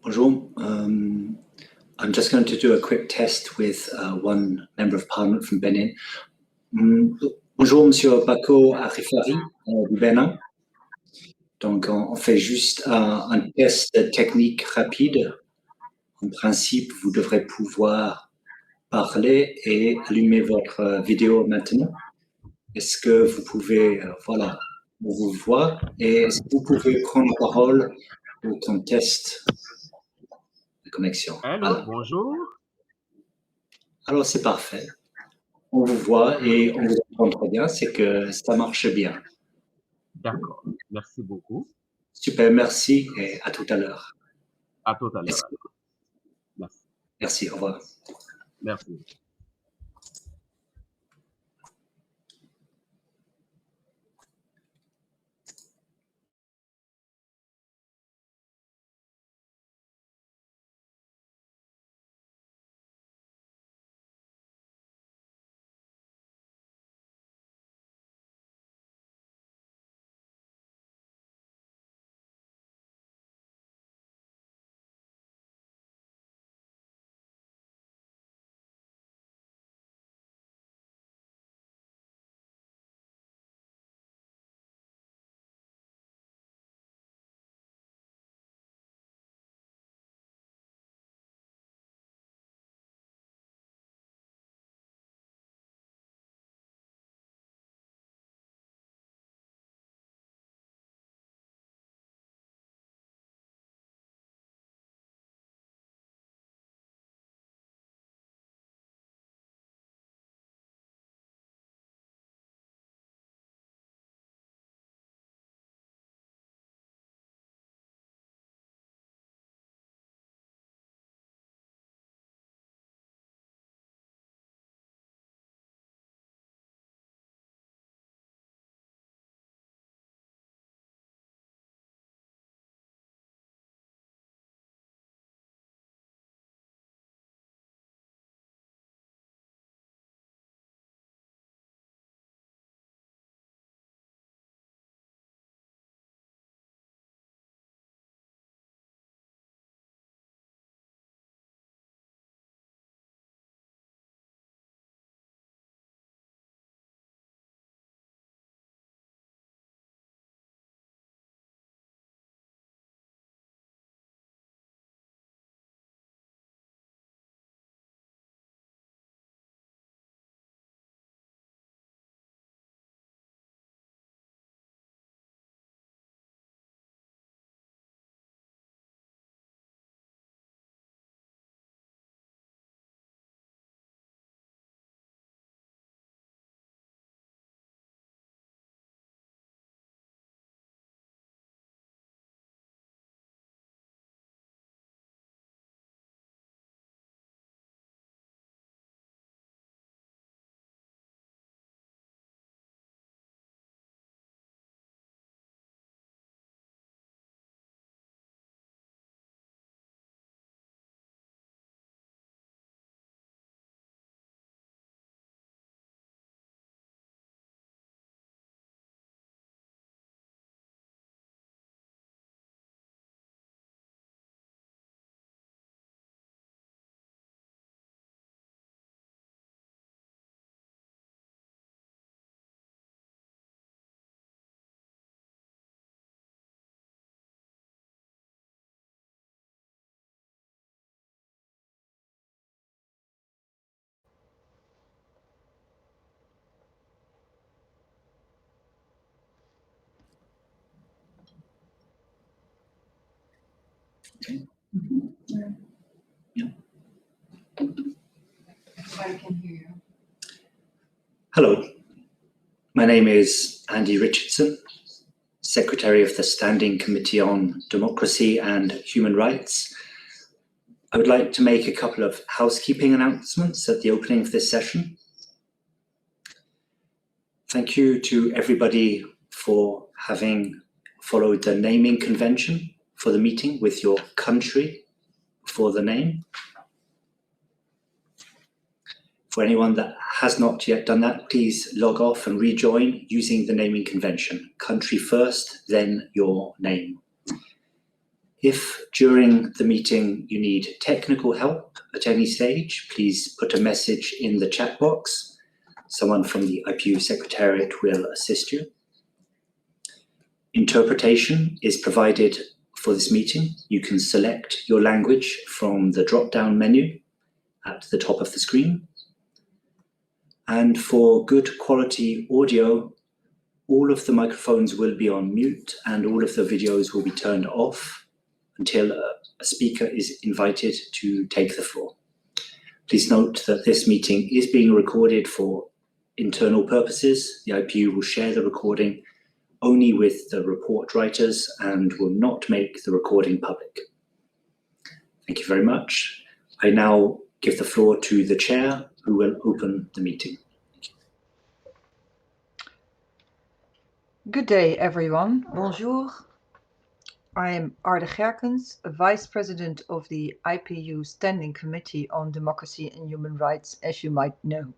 Bonjour. I'm just going to do a quick test with one member of parliament from Benin. Bonjour, Monsieur Bako Arifari du Bénin. Donc, on fait juste un test technique rapide. En principe, vous devrez pouvoir parler et allumer votre vidéo maintenant. Est-ce que vous pouvez, voilà, on vous voit. Et est-ce que vous pouvez prendre la parole pour ton test de connexion? Allô, bonjour. Alors, c'est parfait. On vous voit et on vous entend très bien, c'est que ça marche bien. D'accord, merci beaucoup. Super, merci et à tout à l'heure. À tout à l'heure. Merci. Merci, au revoir. Merci. Okay. Yeah. I can hear you. Hello, my name is Andy Richardson, Secretary of the Standing Committee on Democracy and Human Rights. I would like to make a couple of housekeeping announcements at the opening of this session. Thank you to everybody for having followed the naming convention for the meeting with your country for the name. For anyone that has not yet done that, please log off and rejoin using the naming convention. Country first, then your name. If during the meeting you need technical help at any stage, please put a message in the chat box. Someone from the Ipu Secretariat will assist you. Interpretation is provided for this meeting. You can select your language from the drop-down menu at the top of the screen. And for good quality audio, all of the microphones will be on mute and all of the videos will be turned off until a speaker is invited to take the floor. Please note that this meeting is being recorded for internal purposes. The IPU will share the recording only with the report writers and will not make the recording public. Thank you very much. I now give the floor to the chair, who will open the meeting. Good day, everyone. Bonjour. I am Arde Gerkens, Vice President of the IPU Standing Committee on Democracy and Human Rights, as you might know.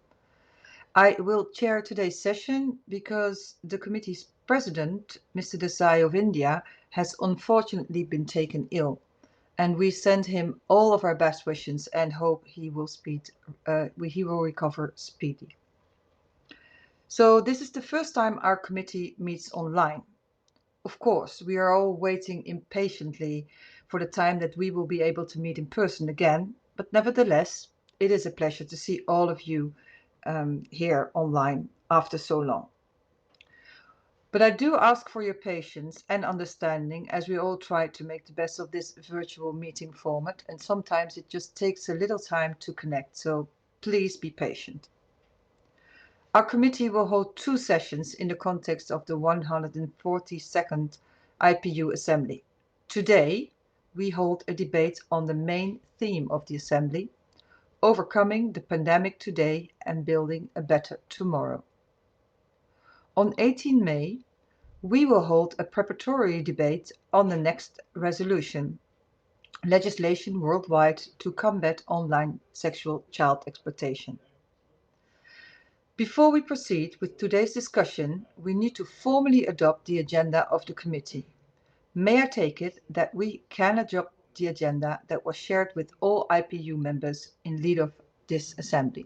I will chair today's session because the committee's president, Mr. Desai of India, has unfortunately been taken ill, and we send him all of our best wishes and hope he will recover speedily. So this is the first time our committee meets online. Of course, we are all waiting impatiently for the time that we will be able to meet in person again, but nevertheless, it is a pleasure to see all of you here online after so long. But I do ask for your patience and understanding as we all try to make the best of this virtual meeting format, and sometimes it just takes a little time to connect, so please be patient. Our committee will hold two sessions in the context of the 142nd IPU Assembly. Today, we hold a debate on the main theme of the Assembly, overcoming the pandemic today and building a better tomorrow. On 18 May, we will hold a preparatory debate on the next resolution, legislation worldwide to combat online sexual child exploitation. Before we proceed with today's discussion, we need to formally adopt the agenda of the committee. May I take it that we can adopt the agenda that was shared with all IPU members in lead of this assembly?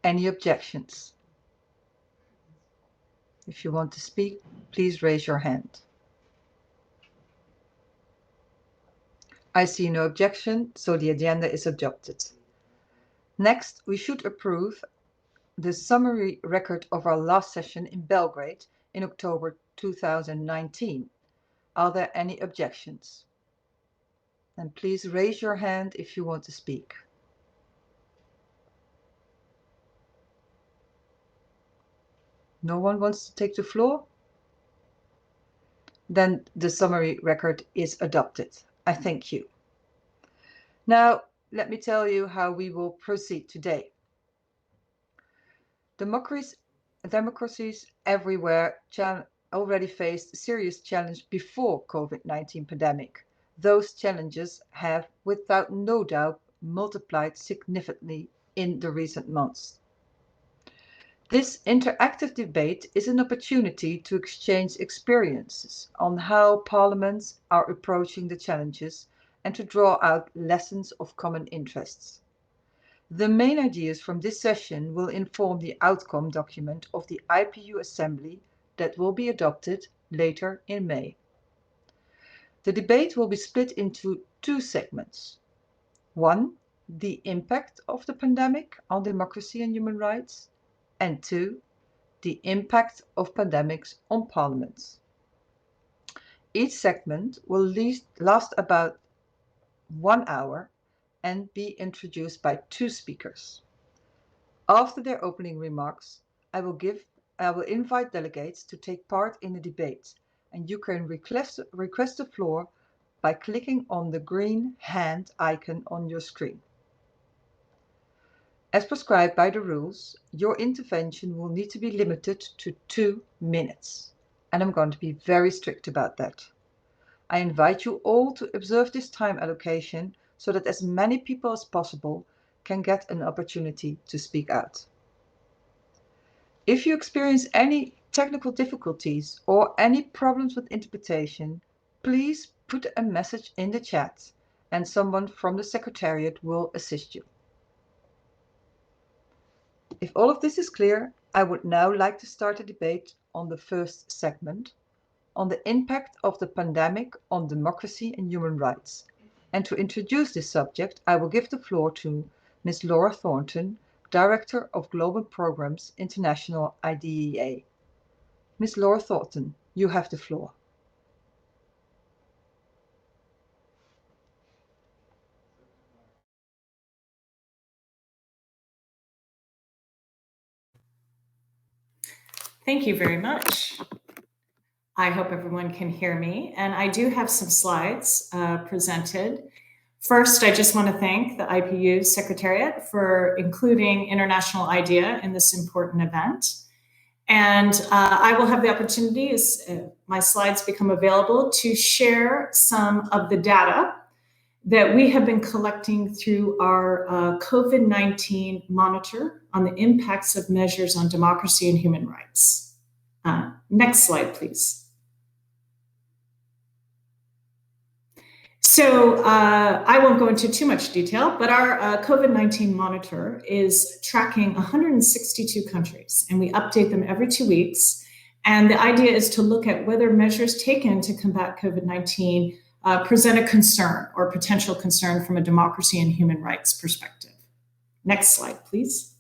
Any objections? If you want to speak, please raise your hand. I see no objection, so the agenda is adopted. Next, we should approve the summary record of our last session in Belgrade in October 2019. Are there any objections? And please raise your hand if you want to speak. No one wants to take the floor? Then the summary record is adopted. I thank you. Now, let me tell you how we will proceed today. Democracies everywhere already faced serious challenge before COVID-19 pandemic. Those challenges have, without no doubt, multiplied significantly in the recent months. This interactive debate is an opportunity to exchange experiences on how parliaments are approaching the challenges and to draw out lessons of common interests. The main ideas from this session will inform the outcome document of the IPU Assembly that will be adopted later in May. The debate will be split into two segments. One, the impact of the pandemic on democracy and human rights, and two, the impact of pandemics on parliaments. Each segment will last about 1 hour and be introduced by two speakers. After their opening remarks, I will invite delegates to take part in the debate, and you can request the floor by clicking on the green hand icon on your screen. As prescribed by the rules, your intervention will need to be limited to 2 minutes, and I'm going to be very strict about that. I invite you all to observe this time allocation so that as many people as possible can get an opportunity to speak out. If you experience any technical difficulties or any problems with interpretation, please put a message in the chat and someone from the Secretariat will assist you. If all of this is clear, I would now like to start a debate on the first segment, on the impact of the pandemic on democracy and human rights. And to introduce this subject, I will give the floor to Ms. Laura Thornton, Director of Global Programs, International IDEA. Ms. Laura Thornton, you have the floor. Thank you very much. I hope everyone can hear me, and I do have some slides presented. First, I just want to thank the IPU Secretariat for including International IDEA in this important event. And I will have the opportunity, as my slides become available, to share some of the data that we have been collecting through our COVID-19 monitor on the impacts of measures on democracy and human rights. Next slide, please. So I won't go into too much detail, but our COVID-19 monitor is tracking 162 countries, and we update them every 2 weeks. And the idea is to look at whether measures taken to combat COVID-19 present a concern or potential concern from a democracy and human rights perspective. Next slide, please.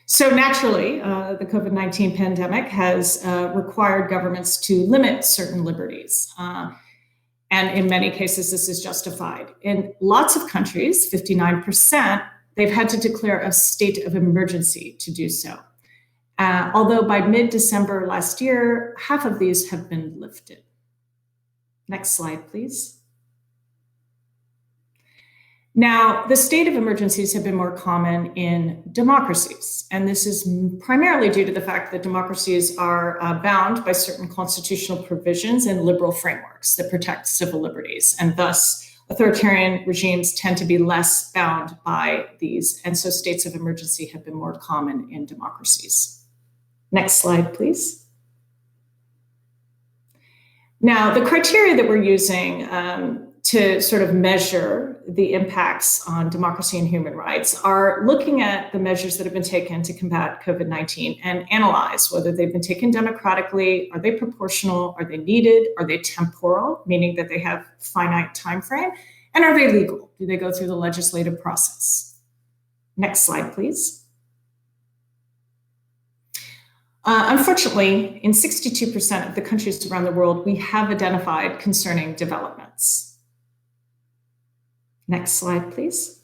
So naturally, the COVID-19 pandemic has required governments to limit certain liberties. And in many cases, this is justified. In lots of countries, 59%, they've had to declare a state of emergency to do so. Although by mid-December last year, half of these have been lifted. Next slide, please. Now, the state of emergencies have been more common in democracies, and this is primarily due to the fact that democracies are bound by certain constitutional provisions and liberal frameworks that protect civil liberties, and thus authoritarian regimes tend to be less bound by these, and so states of emergency have been more common in democracies. Next slide, please. Now, the criteria that we're using to sort of measure the impacts on democracy and human rights are looking at the measures that have been taken to combat COVID-19 and analyze whether they've been taken democratically, are they proportional, are they needed, are they temporal, meaning that they have finite time frame, and are they legal? Do they go through the legislative process? Next slide, please. Unfortunately, in 62% of the countries around the world, we have identified concerning developments. Next slide, please.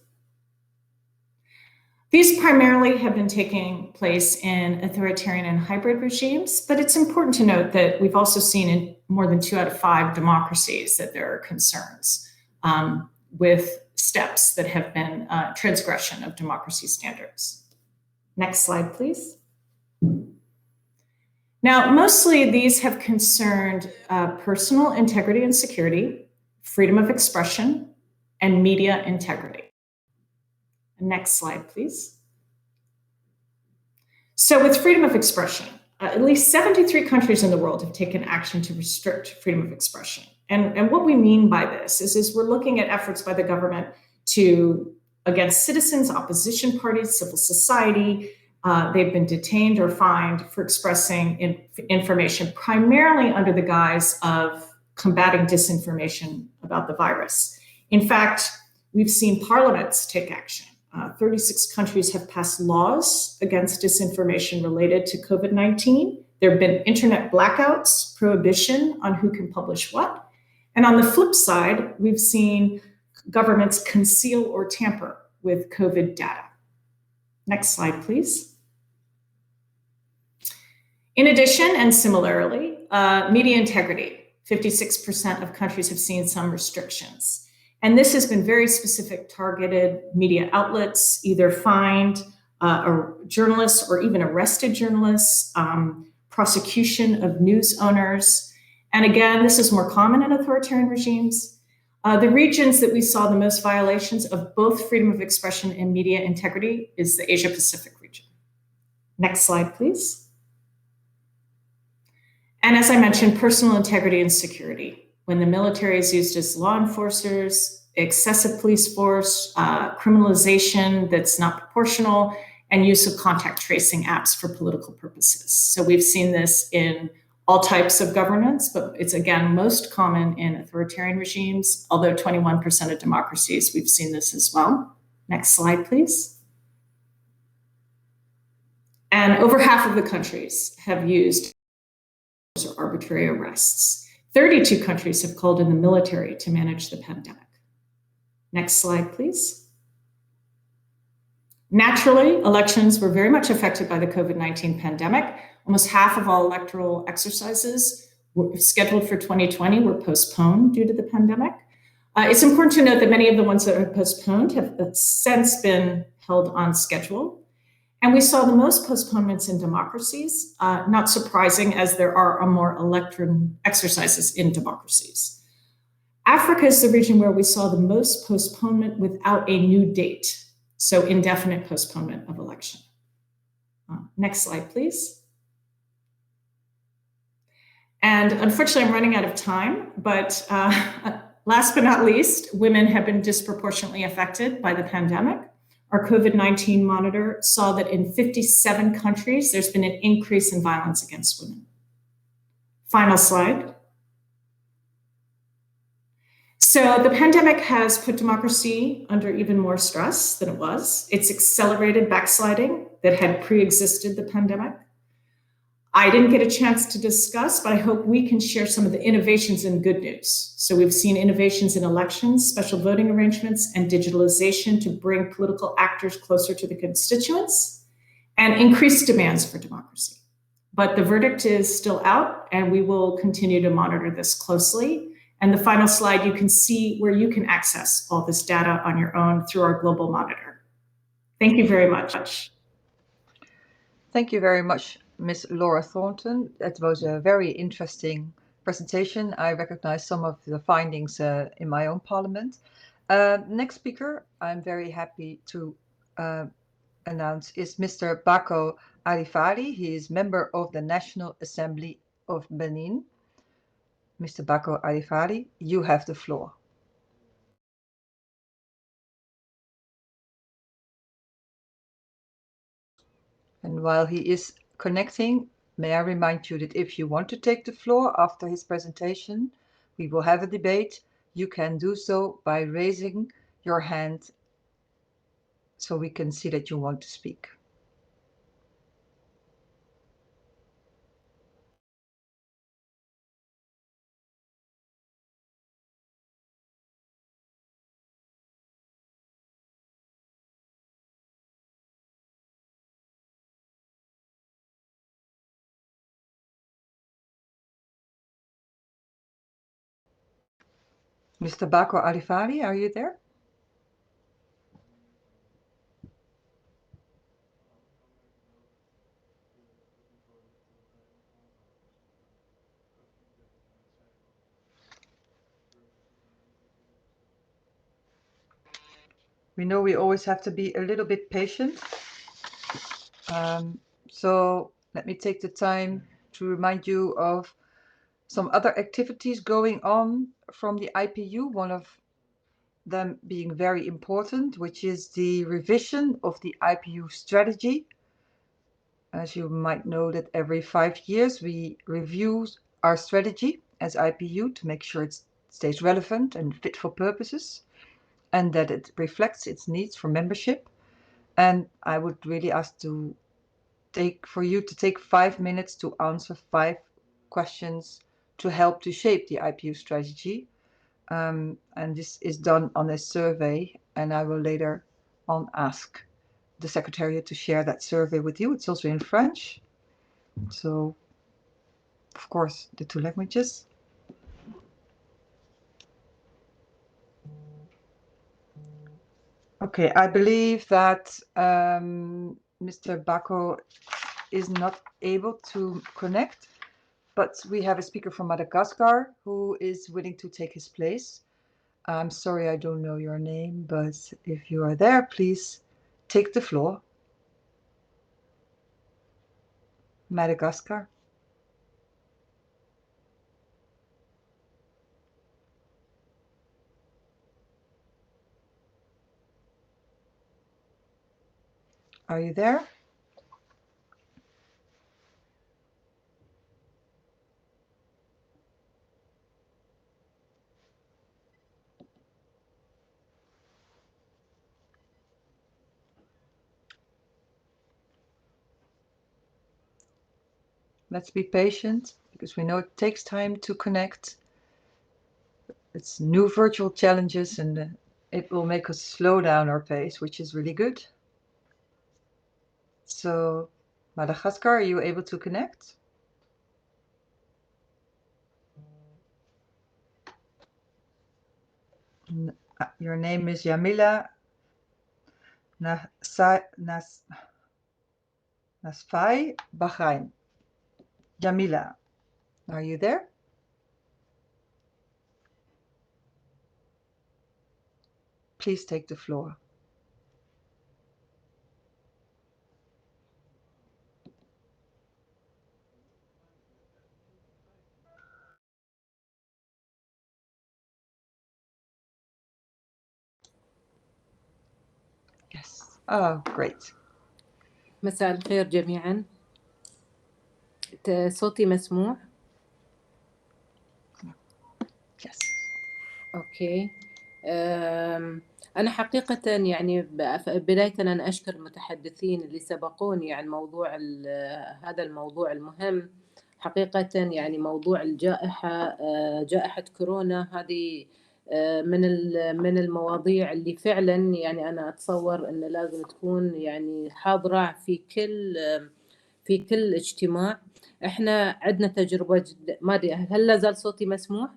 These primarily have been taking place in authoritarian and hybrid regimes, but it's important to note that we've also seen in more than 2 out of 5 democracies that there are concerns with steps that have been transgression of democracy standards. Next slide, please. Now, mostly these have concerned personal integrity and security, freedom of expression, and media integrity. Next slide, please. So with freedom of expression, at least 73 countries in the world have taken action to restrict freedom of expression. And what we mean by this is we're looking at efforts by the government against citizens, opposition parties, civil society. They've been detained or fined for expressing information primarily under the guise of combating disinformation about the virus. In fact, we've seen parliaments take action. 36 countries have passed laws against disinformation related to COVID-19. There have been internet blackouts, prohibition on who can publish what. And on the flip side, we've seen governments conceal or tamper with COVID data. Next slide, please. In addition, and similarly, media integrity. 56% of countries have seen some restrictions. And this has been very specific, targeted media outlets, either fined or journalists or even arrested journalists, prosecution of news owners. And again, this is more common in authoritarian regimes. The regions that we saw the most violations of both freedom of expression and media integrity is the Asia Pacific region. Next slide, please. And as I mentioned, personal integrity and security. When the military is used as law enforcers, excessive police force, criminalization that's not proportional, and use of contact tracing apps for political purposes. So we've seen this in all types of governance, but it's again most common in authoritarian regimes, although 21% of democracies, we've seen this as well. Next slide, please. And over half of the countries have used or arbitrary arrests. 32 countries have called in the military to manage the pandemic. Next slide, please. Naturally, elections were very much affected by the COVID-19 pandemic. Almost half of all electoral exercises scheduled for 2020 were postponed due to the pandemic. It's important to note that many of the ones that are postponed have since been held on schedule. And we saw the most postponements in democracies, not surprising as there are more electoral exercises in democracies. Africa is the region where we saw the most postponement without a new date, so indefinite postponement of election. Next slide, please. And unfortunately, I'm running out of time, but last but not least, women have been disproportionately affected by the pandemic. Our COVID-19 monitor saw that in 57 countries, there's been an increase in violence against women. Final slide. So the pandemic has put democracy under even more stress than it was. It's accelerated backsliding that had pre-existed the pandemic. I didn't get a chance to discuss, but I hope we can share some of the innovations and good news. So we've seen innovations in elections, special voting arrangements, and digitalization to bring political actors closer to the constituents and increased demands for democracy. But the verdict is still out, and we will continue to monitor this closely. And the final slide, you can see where you can access all this data on your own through our global monitor. Thank you very much. Thank you very much, Ms. Laura Thornton. That was a very interesting presentation. I recognize some of the findings in my own parliament. Next speaker, I'm very happy to announce is Mr. Bako Arifari. He is member of the National Assembly of Benin. Mr. Bako Arifari, you have the floor. And while he is connecting, may I remind you that if you want to take the floor after his presentation, we will have a debate. You can do so by raising your hand so we can see that you want to speak. Mr. Bako Arifari, are you there? We know we always have to be a little bit patient. So let me take the time to remind you of some other activities going on from the IPU, one of them being very important, which is the revision of the Ipu Strategy. As you might know, that every 5 years we review our strategy as IPU to make sure it stays relevant and fit for purposes, and that it reflects its needs for membership. And I would really ask for you to take 5 minutes to answer 5 questions to help to shape the IPU strategy. And this is done on a survey, and I will later on ask the Secretariat to share that survey with you. It's also in French. So, of course, the 2 languages. Okay, I believe that Mr. Bako is not able to connect, but we have a speaker from Madagascar who is willing to take his place. I'm sorry, I don't know your name, but if you are there, please take the floor. Madagascar. Are you there? Let's be patient, because we know it takes time to connect. It's new virtual challenges, and it will make us slow down our pace, which is really good. So, Madagascar, are you able to connect? Your name is Yamila Nasfai Bahrain. Jamila, are you there? Please take the floor. Yes. Oh, great. مساء الخير جميعا. صوتي مسموع؟ Yes. اوكي. أنا حقيقة يعني بداية أنا أشكر المتحدثين اللي سبقوني عن موضوع هذا الموضوع المهم. حقيقة يعني موضوع الجائحة، جائحة كورونا هذه من المواضيع اللي فعلا يعني أنا أتصور أن لازم تكون يعني حاضرة في كل اجتماع. احنا عندنا تجربة ما أدري هل لا زال صوتي مسموع؟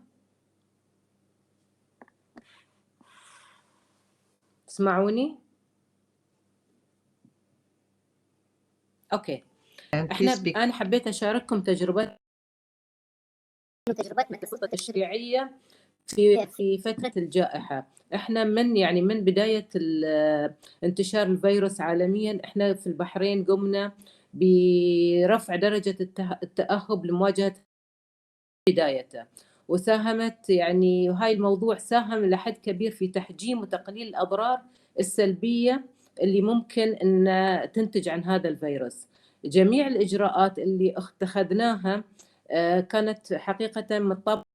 تسمعوني؟ اوكي. انا حبيت اشارككم تجربتنا الخطة التشريعية في فترة الجائحة. احنا من بداية انتشار الفيروس عالميا، احنا في البحرين قمنا برفع درجة التأهب لمواجهة بدايته، وساهمت يعني هاي الموضوع ساهم لحد كبير في تحجيم وتقليل الأضرار السلبية اللي ممكن أن تنتج عن هذا الفيروس. جميع الإجراءات اللي اتخذناها كانت حقيقة مطابقة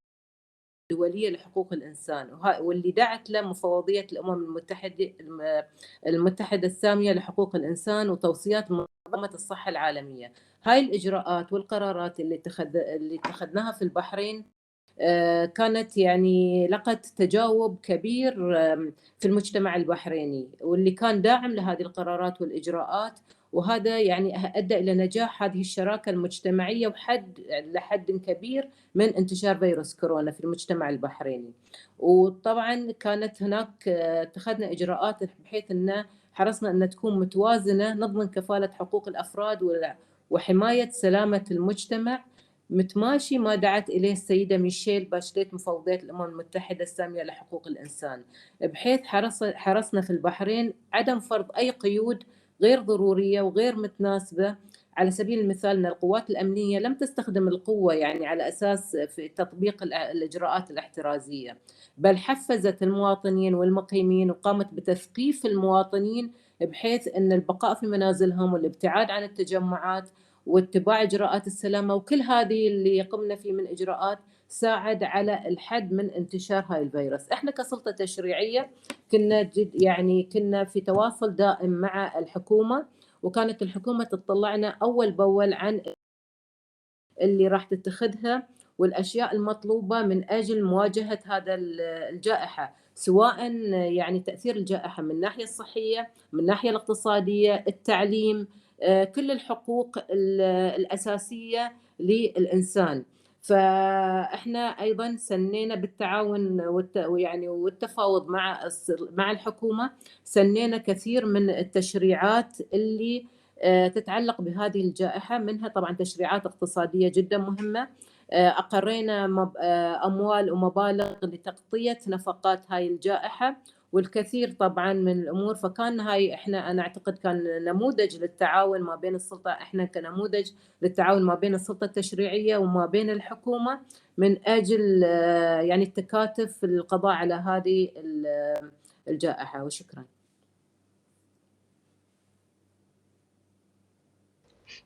الدولية لحقوق الإنسان، واللي دعت له مفوضية الأمم المتحدة السامية لحقوق الإنسان وتوصيات منظمة الصحة العالمية. هاي الإجراءات والقرارات اللي اتخذناها في البحرين كانت يعني لقت تجاوب كبير في المجتمع البحريني، واللي كان داعم لهذه القرارات والإجراءات، وهذا يعني أدى إلى نجاح هذه الشراكة المجتمعية لحد كبير من انتشار فيروس كورونا في المجتمع البحريني. وطبعا كانت هناك اتخذنا إجراءات بحيث أن حرصنا أن تكون متوازنة، نضمن كفالة حقوق الأفراد وحماية سلامة المجتمع، متماشي ما دعت إليه السيدة ميشيل باشليت مفوضية الأمم المتحدة السامية لحقوق الإنسان، بحيث حرصنا في البحرين عدم فرض أي قيود غير ضرورية وغير متناسبة. على سبيل المثال أن القوات الأمنية لم تستخدم القوة يعني على أساس في تطبيق الإجراءات الاحترازية، بل حفزت المواطنين والمقيمين وقامت بتثقيف المواطنين بحيث أن البقاء في منازلهم والابتعاد عن التجمعات واتباع إجراءات السلامة، وكل هذه اللي قمنا فيه من إجراءات ساعد على الحد من انتشار هاي الفيروس. احنا كسلطة تشريعية كنا في تواصل دائم مع الحكومة، وكانت الحكومة تطلعنا أول بأول عن اللي راح تتخذها والأشياء المطلوبة من أجل مواجهة هذا الجائحة، سواء يعني تأثير الجائحة من الناحية الصحية، من الناحية الاقتصادية، التعليم، كل الحقوق الأساسية للإنسان. فإحنا أيضا سنينا بالتعاون والتفاوض مع الحكومة، سنينا كثير من التشريعات اللي تتعلق بهذه الجائحة، منها طبعا تشريعات اقتصادية جدا مهمة، أقرينا أموال ومبالغ لتغطية نفقات هاي الجائحة والكثير طبعا من الأمور. فكان هاي أنا أعتقد كان نموذج للتعاون ما بين السلطة، إحنا كنموذج للتعاون ما بين السلطة التشريعية وما بين الحكومة من أجل يعني التكاتف في القضاء على هذه الجائحة. وشكرا.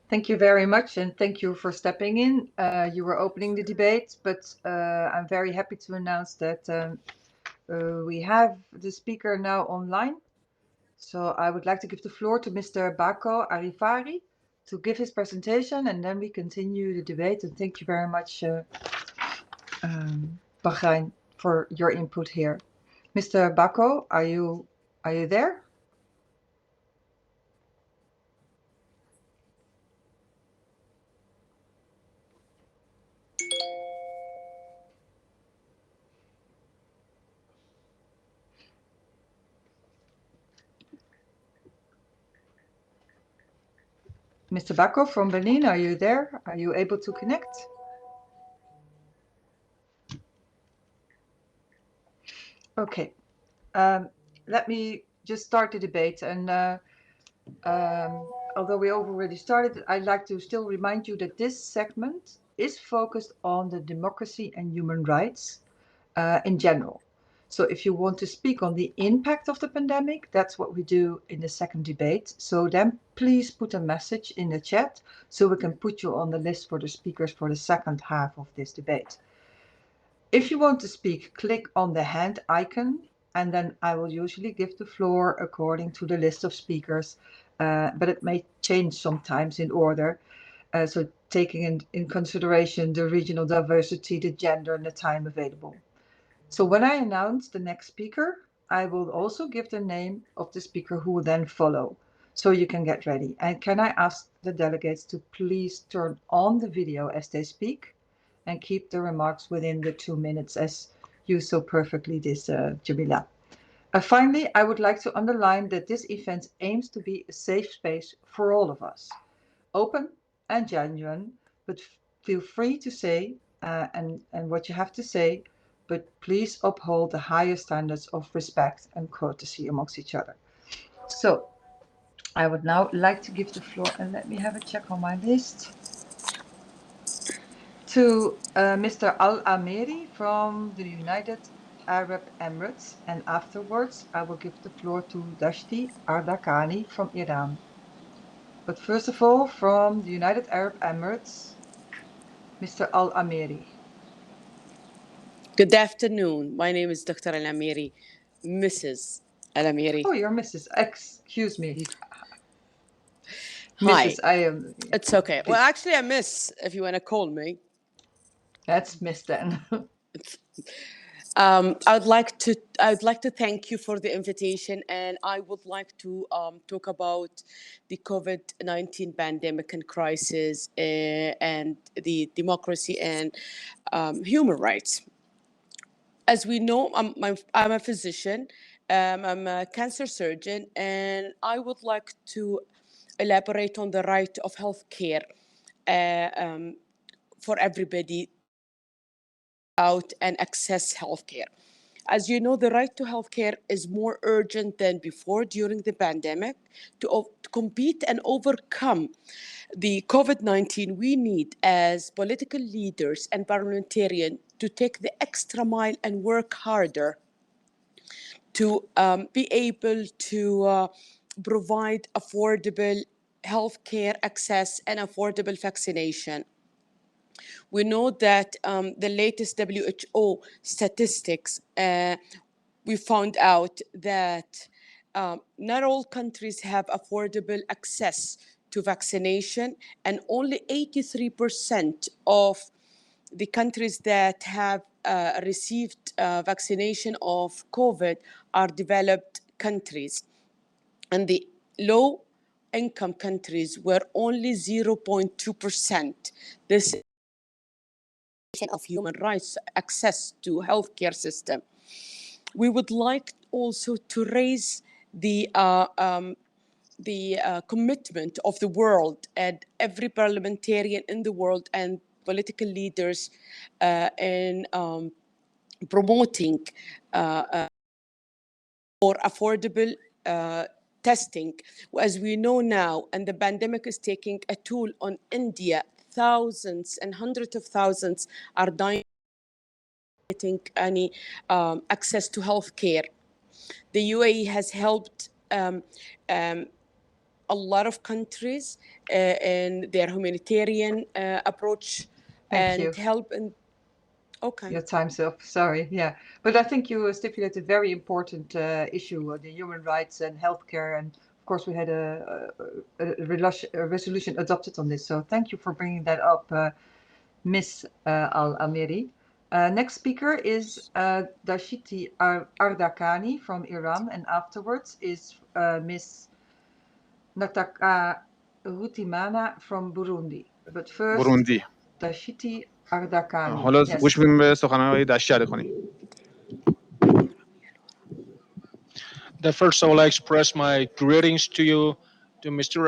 Thank you very much, and thank you for stepping in. You were opening the debate, but I'm very happy to announce that we have the speaker now online. So I would like to give the floor to Mr. Bako Arifari to give his presentation, and then we continue the debate. And thank you very much, Bahrain, for your input here. Mr. Bako, are you there? Mr. Bako from Benin, are you there? Are you able to connect? Okay, let me just start the debate. And although we already started, I'd like to still remind you that this segment is focused on the democracy and human rights in general. So if you want to speak on the impact of the pandemic, that's what we do in the second debate. So then please put a message in the chat so we can put you on the list for the speakers for the second half of this debate. If you want to speak, click on the hand icon, and then I will usually give the floor according to the list of speakers, but it may change sometimes in order. So taking in consideration the regional diversity, the gender, and the time available. So when I announce the next speaker, I will also give the name of the speaker who will then follow, so you can get ready. And can I ask the delegates to please turn on the video as they speak and keep the remarks within the 2 minutes as you so perfectly did, Jamila. Finally, I would like to underline that this event aims to be a safe space for all of us, open and genuine, but feel free to say and what you have to say, but please uphold the highest standards of respect and courtesy amongst each other. So I would now like to give the floor, and let me have a check on my list, to Mr. Al-Amiri from the United Arab Emirates, and afterwards I will give the floor to Dashti Ardakani from Iran. But first of all, from the United Arab Emirates, Mr. Al-Amiri. Good afternoon. My name is Dr. Al-Amiri, Mrs. Al-Amiri. Oh, you're Mrs. Excuse me. Hi. Mrs. I am. It's okay. Well, actually, I miss if you want to call me. That's Miss then. I'd like to thank you for the invitation, and I would like to talk about the COVID-19 pandemic and crisis and the democracy and human rights. As we know, I'm a physician, I'm a cancer surgeon, and I would like to elaborate on the right of healthcare for everybody out and access healthcare. As you know, the right to healthcare is more urgent than before during the pandemic. To compete and overcome the COVID-19, we need, as political leaders and parliamentarians, to take the extra mile and work harder to be able to provide affordable healthcare access and affordable vaccination. We know that the latest WHO statistics, we found out that not all countries have affordable access to vaccination, and only 83% of the countries that have received vaccination of COVID are developed countries. And the low-income countries were only 0.2%. This of human rights access to healthcare system. We would like also to raise the commitment of the world and every parliamentarian in the world and political leaders in promoting more affordable testing. As we know now, and the pandemic is taking a toll on India, thousands and hundreds of thousands are dying getting any access to healthcare. The UAE has helped a lot of countries in their humanitarian approach Thank you. help in. Okay. Your time's up. Sorry. Yeah, but I think you stipulated a very important issue, the human rights and healthcare, and of course we had a resolution adopted on this. So thank you for bringing that up, Miss Al-Amiri. Next speaker is Dashiti Ardakani from Iran, and afterwards is Miss Nataka Rutimana from Burundi. But first, بوروندی Dashiti Ardakani. حالا Yes. گوش میدیم به سخنرانی دشتی اردکانی. First, I would like to express my greetings to you, to Mr.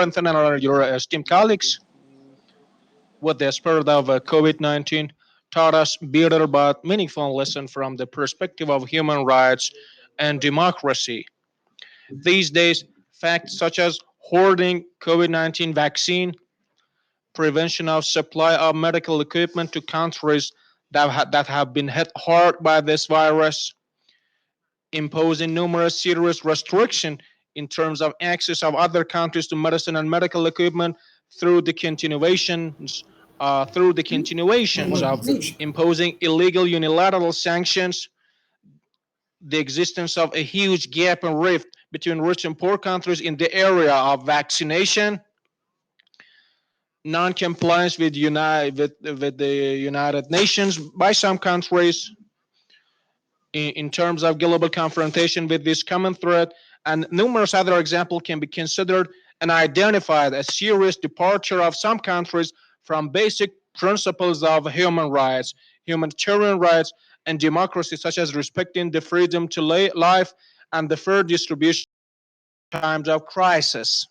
Anthony and your esteemed colleagues. What the spirit of COVID-19 taught us bitter but meaningful lesson from the perspective of human rights and democracy. These days, facts such as hoarding COVID-19 vaccine, prevention of supply of medical equipment to countries that have been hit hard by this virus, imposing numerous serious restrictions in terms of access of other countries to medicine and medical equipment through the continuations of imposing illegal unilateral sanctions, the existence of a huge gap and rift between rich and poor countries in the area of vaccination, non-compliance with the United Nations by some countries in terms of global confrontation with this common threat, and numerous other examples can be considered and identified as serious departure of some countries from basic principles of human rights, humanitarian rights, and democracy, such as respecting the freedom to life and the fair distribution in times of crisis.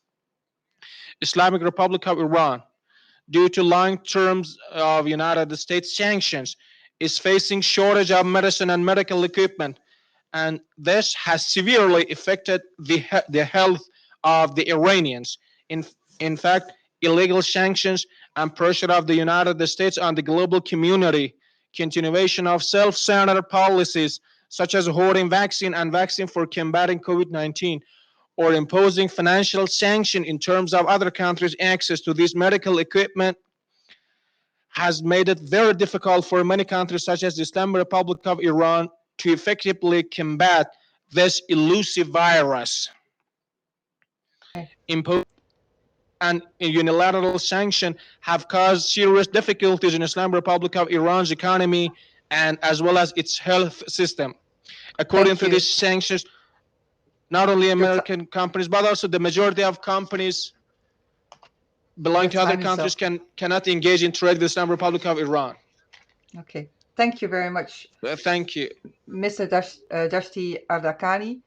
Islamic Republic of Iran, due to long terms of United States sanctions, is facing shortage of medicine and medical equipment, and this has severely affected the health of the Iranians. In fact, illegal sanctions and pressure of the United States on the global community, continuation of self-centered policies such as hoarding vaccine and vaccine for combating COVID-19, or imposing financial sanction in terms of other countries' access to this medical equipment, has made it very difficult for many countries such as the Islamic Republic of Iran to effectively combat this elusive virus. Imposing and unilateral sanction have caused serious difficulties in Islamic Republic of Iran's economy and as well as its health system. According to these sanctions, not only American companies, but also the majority of companies belonging to other countries cannot engage in trade with the Islamic Republic of Iran. Okay, thank you very much. Thank you. Mr. Dashti Ardakani.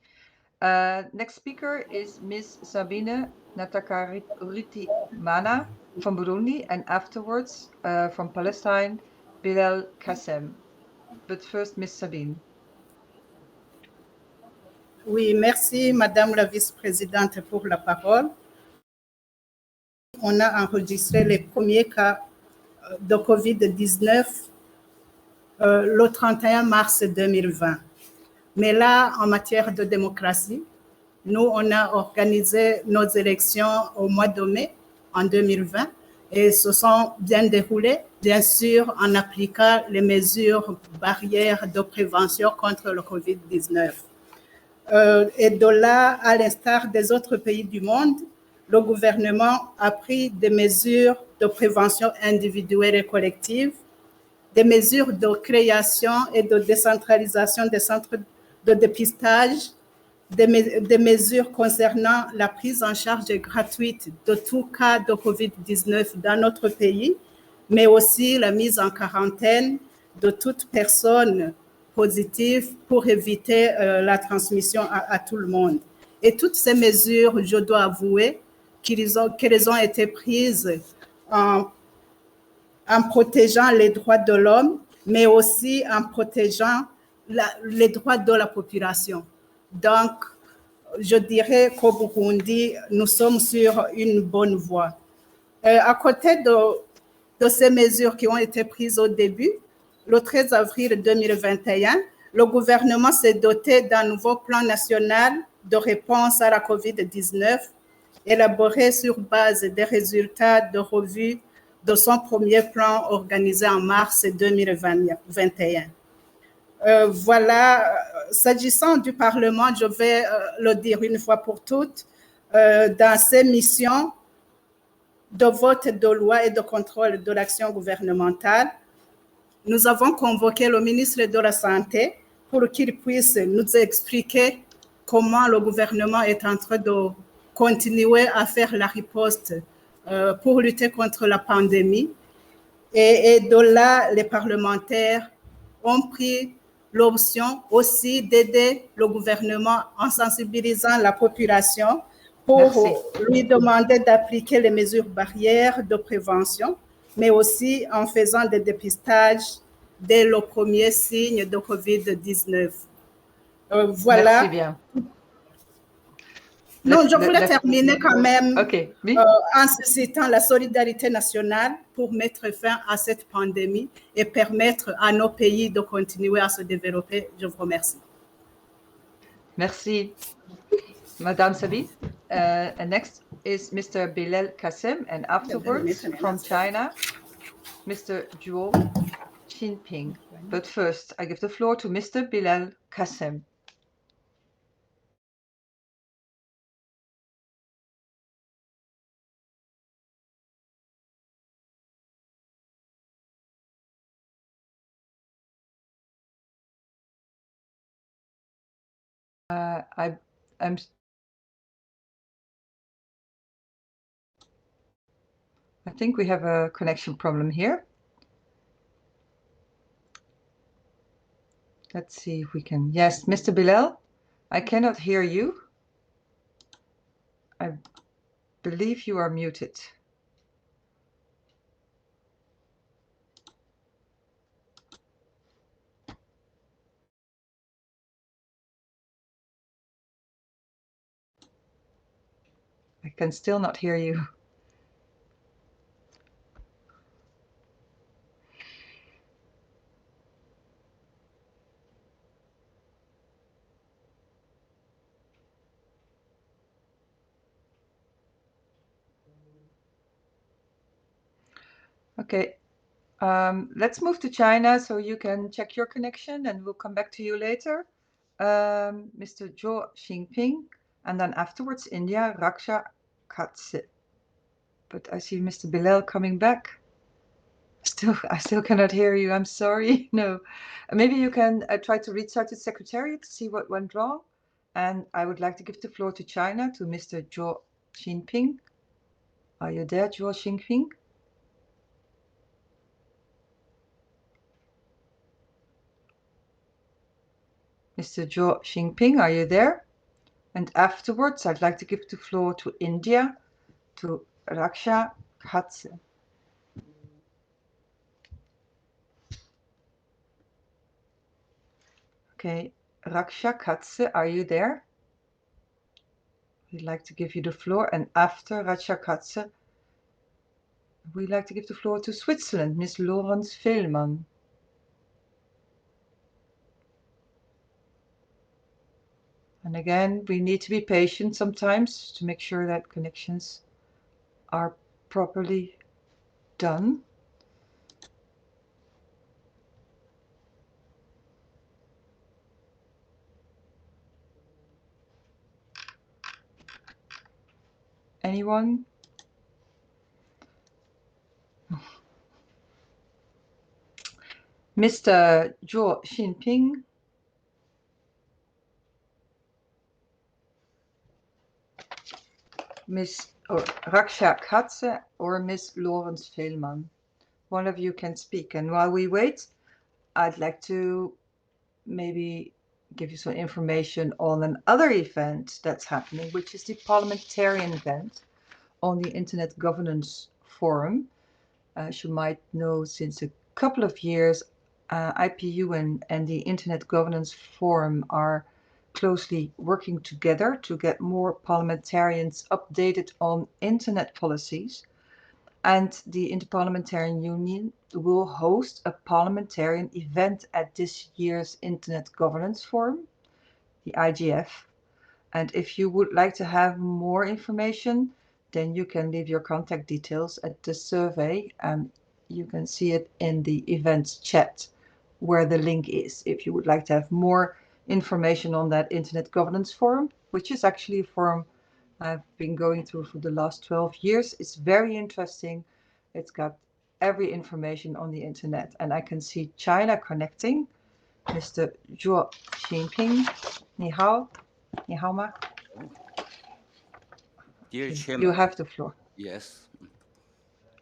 Next speaker is Ms. Sabine Natakarutimana from Burundi, and afterwards from Palestine, Bilal Kassem. But first, Ms. Sabine. Oui, merci Madame la Vice-Présidente pour la parole. On a enregistré les premiers cas de COVID-19 le 31 mars 2020. Mais là, en matière de démocratie, nous, on a organisé nos élections au mois de mai en 2020 et se sont bien déroulées, bien sûr, en appliquant les mesures barrières de prévention contre le COVID-19. Et de là, à l'instar des autres pays du monde, le gouvernement a pris des mesures de prévention individuelle et collective, des mesures de création et de décentralisation des centres de dépistage, des mesures concernant la prise en charge gratuite de tout cas de COVID-19 dans notre pays, mais aussi la mise en quarantaine de toute personne positive pour éviter la transmission à tout le monde. Et toutes ces mesures, je dois avouer qu'elles ont été prises en protégeant les droits de l'homme, mais aussi en protégeant les droits de la population. Donc, je dirais qu'au Burundi, nous sommes sur une bonne voie. À côté de ces mesures qui ont été prises au début, le 13 avril 2021, le gouvernement s'est doté d'un nouveau plan national de réponse à la COVID-19, élaboré sur base des résultats de revue de son premier plan organisé en mars 2021. Voilà, s'agissant du Parlement, je vais le dire une fois pour toutes, dans ses missions de vote de loi et de contrôle de l'action gouvernementale, nous avons convoqué le ministre de la Santé pour qu'il puisse nous expliquer comment le gouvernement est en train de continuer à faire la riposte pour lutter contre la pandémie. Et de là, les parlementaires ont pris l'option aussi d'aider le gouvernement en sensibilisant la population pour lui demander d'appliquer les mesures barrières de prévention, mais aussi en faisant des dépistages dès le premier signe de COVID-19. Voilà. Merci bien. Non, je voulais terminer quand même Oui. en suscitant la solidarité nationale pour mettre fin à cette pandémie et permettre à nos pays de continuer à se développer. Je vous remercie. Merci, Madame Sabi. And next is Mr. Bilal Kassim, and afterwards from China, Mr. Zhuo Jinping. But first, I give the floor to Mr. Bilal Kassim. I think we have a connection problem here. Let's see if we can. Yes, Mr. Bilal, I cannot hear you. I believe you are muted. I can still not hear you. Okay, let's move to China so you can check your connection and we'll come back to you later. Mr. Zhuo Jinping, and then afterwards India, Raksha Katse. But I see Mr. Bilal coming back. I still cannot hear you. I'm sorry. No, maybe you can try to reach out to the Secretariat to see what went wrong. And I would like to give the floor to China, to Mr. Zhuo Jinping. Are you there, Zhuo Jinping? Mr. Zhuo Jinping, are you there? And afterwards, I'd like to give the floor to India, to Raksha Katse. Okay, Raksha Katse, are you there? We'd like to give you the floor. And after Raksha Katse, we'd like to give the floor to Switzerland, Ms. Lorenz Fehlmann. And again, we need to be patient sometimes to make sure that connections are properly done. Anyone? Mr. Zhuo Jinping. Ms. Raksha Katse or Ms. Lorenz Fehlmann. One of you can speak. And while we wait, I'd like to maybe give you some information on another event that's happening, which is the parliamentarian event on the Internet Governance Forum. As you might know, since a couple of years, IPU and the Internet Governance Forum are closely working together to get more parliamentarians updated on Internet policies. And the Inter-Parliamentary Union will host a parliamentarian event at this year's Internet Governance Forum, the IGF. And if you would like to have more information, then you can leave your contact details at the survey. You can see it in the events chat where the link is if you would like to have more information on that Internet Governance Forum, which is actually a forum I've been going through for the last 12 years. It's very interesting. It's got every information on the internet. And I can see China connecting. Mr. Zhuo Xinping, ni hao. Ni hao ma. Dear Chairman. You have the floor. Yes.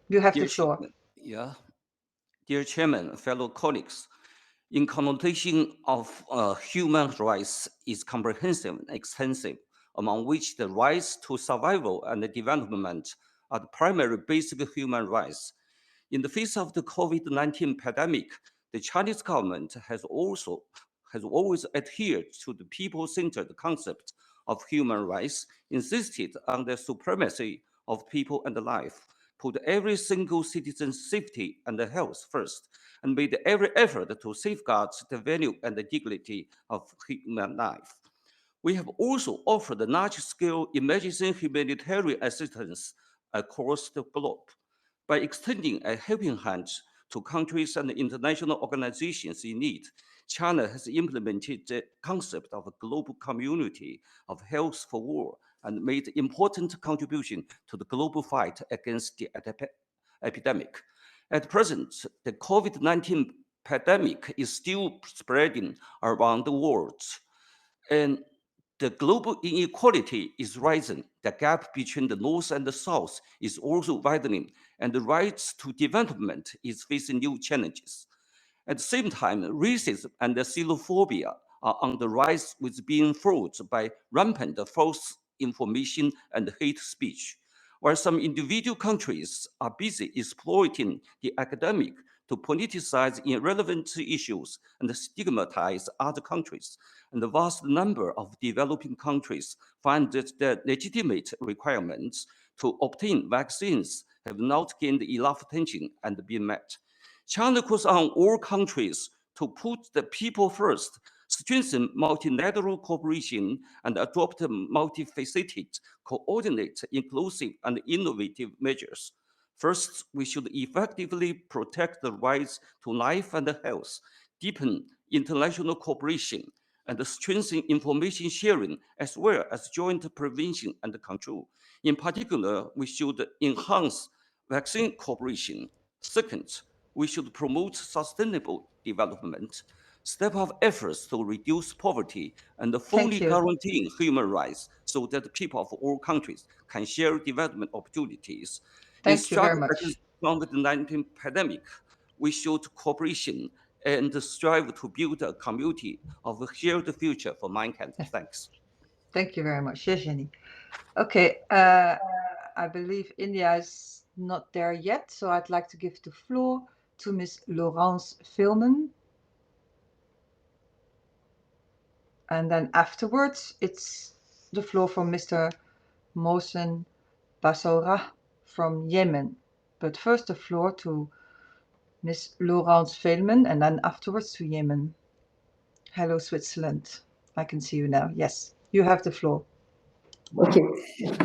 You have the floor. Yeah. Dear Chairman, fellow colleagues, in connotation of human rights is comprehensive and extensive, among which the rights to survival and development are the primary basic human rights. In the face of the COVID-19 pandemic, the Chinese government has always adhered to the people-centered concept of human rights, insisted on the supremacy of people and life, put every single citizen's safety and health first, and made every effort to safeguard the value and the dignity of human life. We have also offered large-scale emergency humanitarian assistance across the globe. By extending a helping hand to countries and international organizations in need, China has implemented the concept of a global community of health for all and made important contribution to the global fight against the epidemic. At present, the COVID-19 pandemic is still spreading around the world, and the global inequality is rising. The gap between the North and the South is also widening, and the rights to development is facing new challenges. At the same time, racism and xenophobia are on the rise, with being fueled by rampant false information and hate speech. While some individual countries are busy exploiting the academic to politicize irrelevant issues and stigmatize other countries, and the vast number of developing countries find that the legitimate requirements to obtain vaccines have not gained enough attention and been met. China calls on all countries to put the people first, strengthen multilateral cooperation, and adopt multifaceted, coordinate, inclusive, and innovative measures. First, we should effectively protect the rights to life and health, deepen international cooperation, and strengthen information sharing, as well as joint prevention and control. In particular, we should enhance vaccine cooperation. Second, we should promote sustainable development, step up efforts to reduce poverty, and fully guaranteeing human rights so that people of all countries can share development opportunities. Thank you very much. Against the COVID-19 pandemic, we showed cooperation and strive to build a community of a shared future for mankind. Thanks. Thank you very much. Yes, Jenny. Okay, I believe India is not there yet, so I'd like to give the floor to Ms. Laurence Filman. And then afterwards, it's the floor from Mr. Mohsen Basora from Yemen. But first the floor to Ms. Laurence Filman, and then afterwards to Yemen. Hello, Switzerland. I can see you now. Yes, you have the floor. Ok,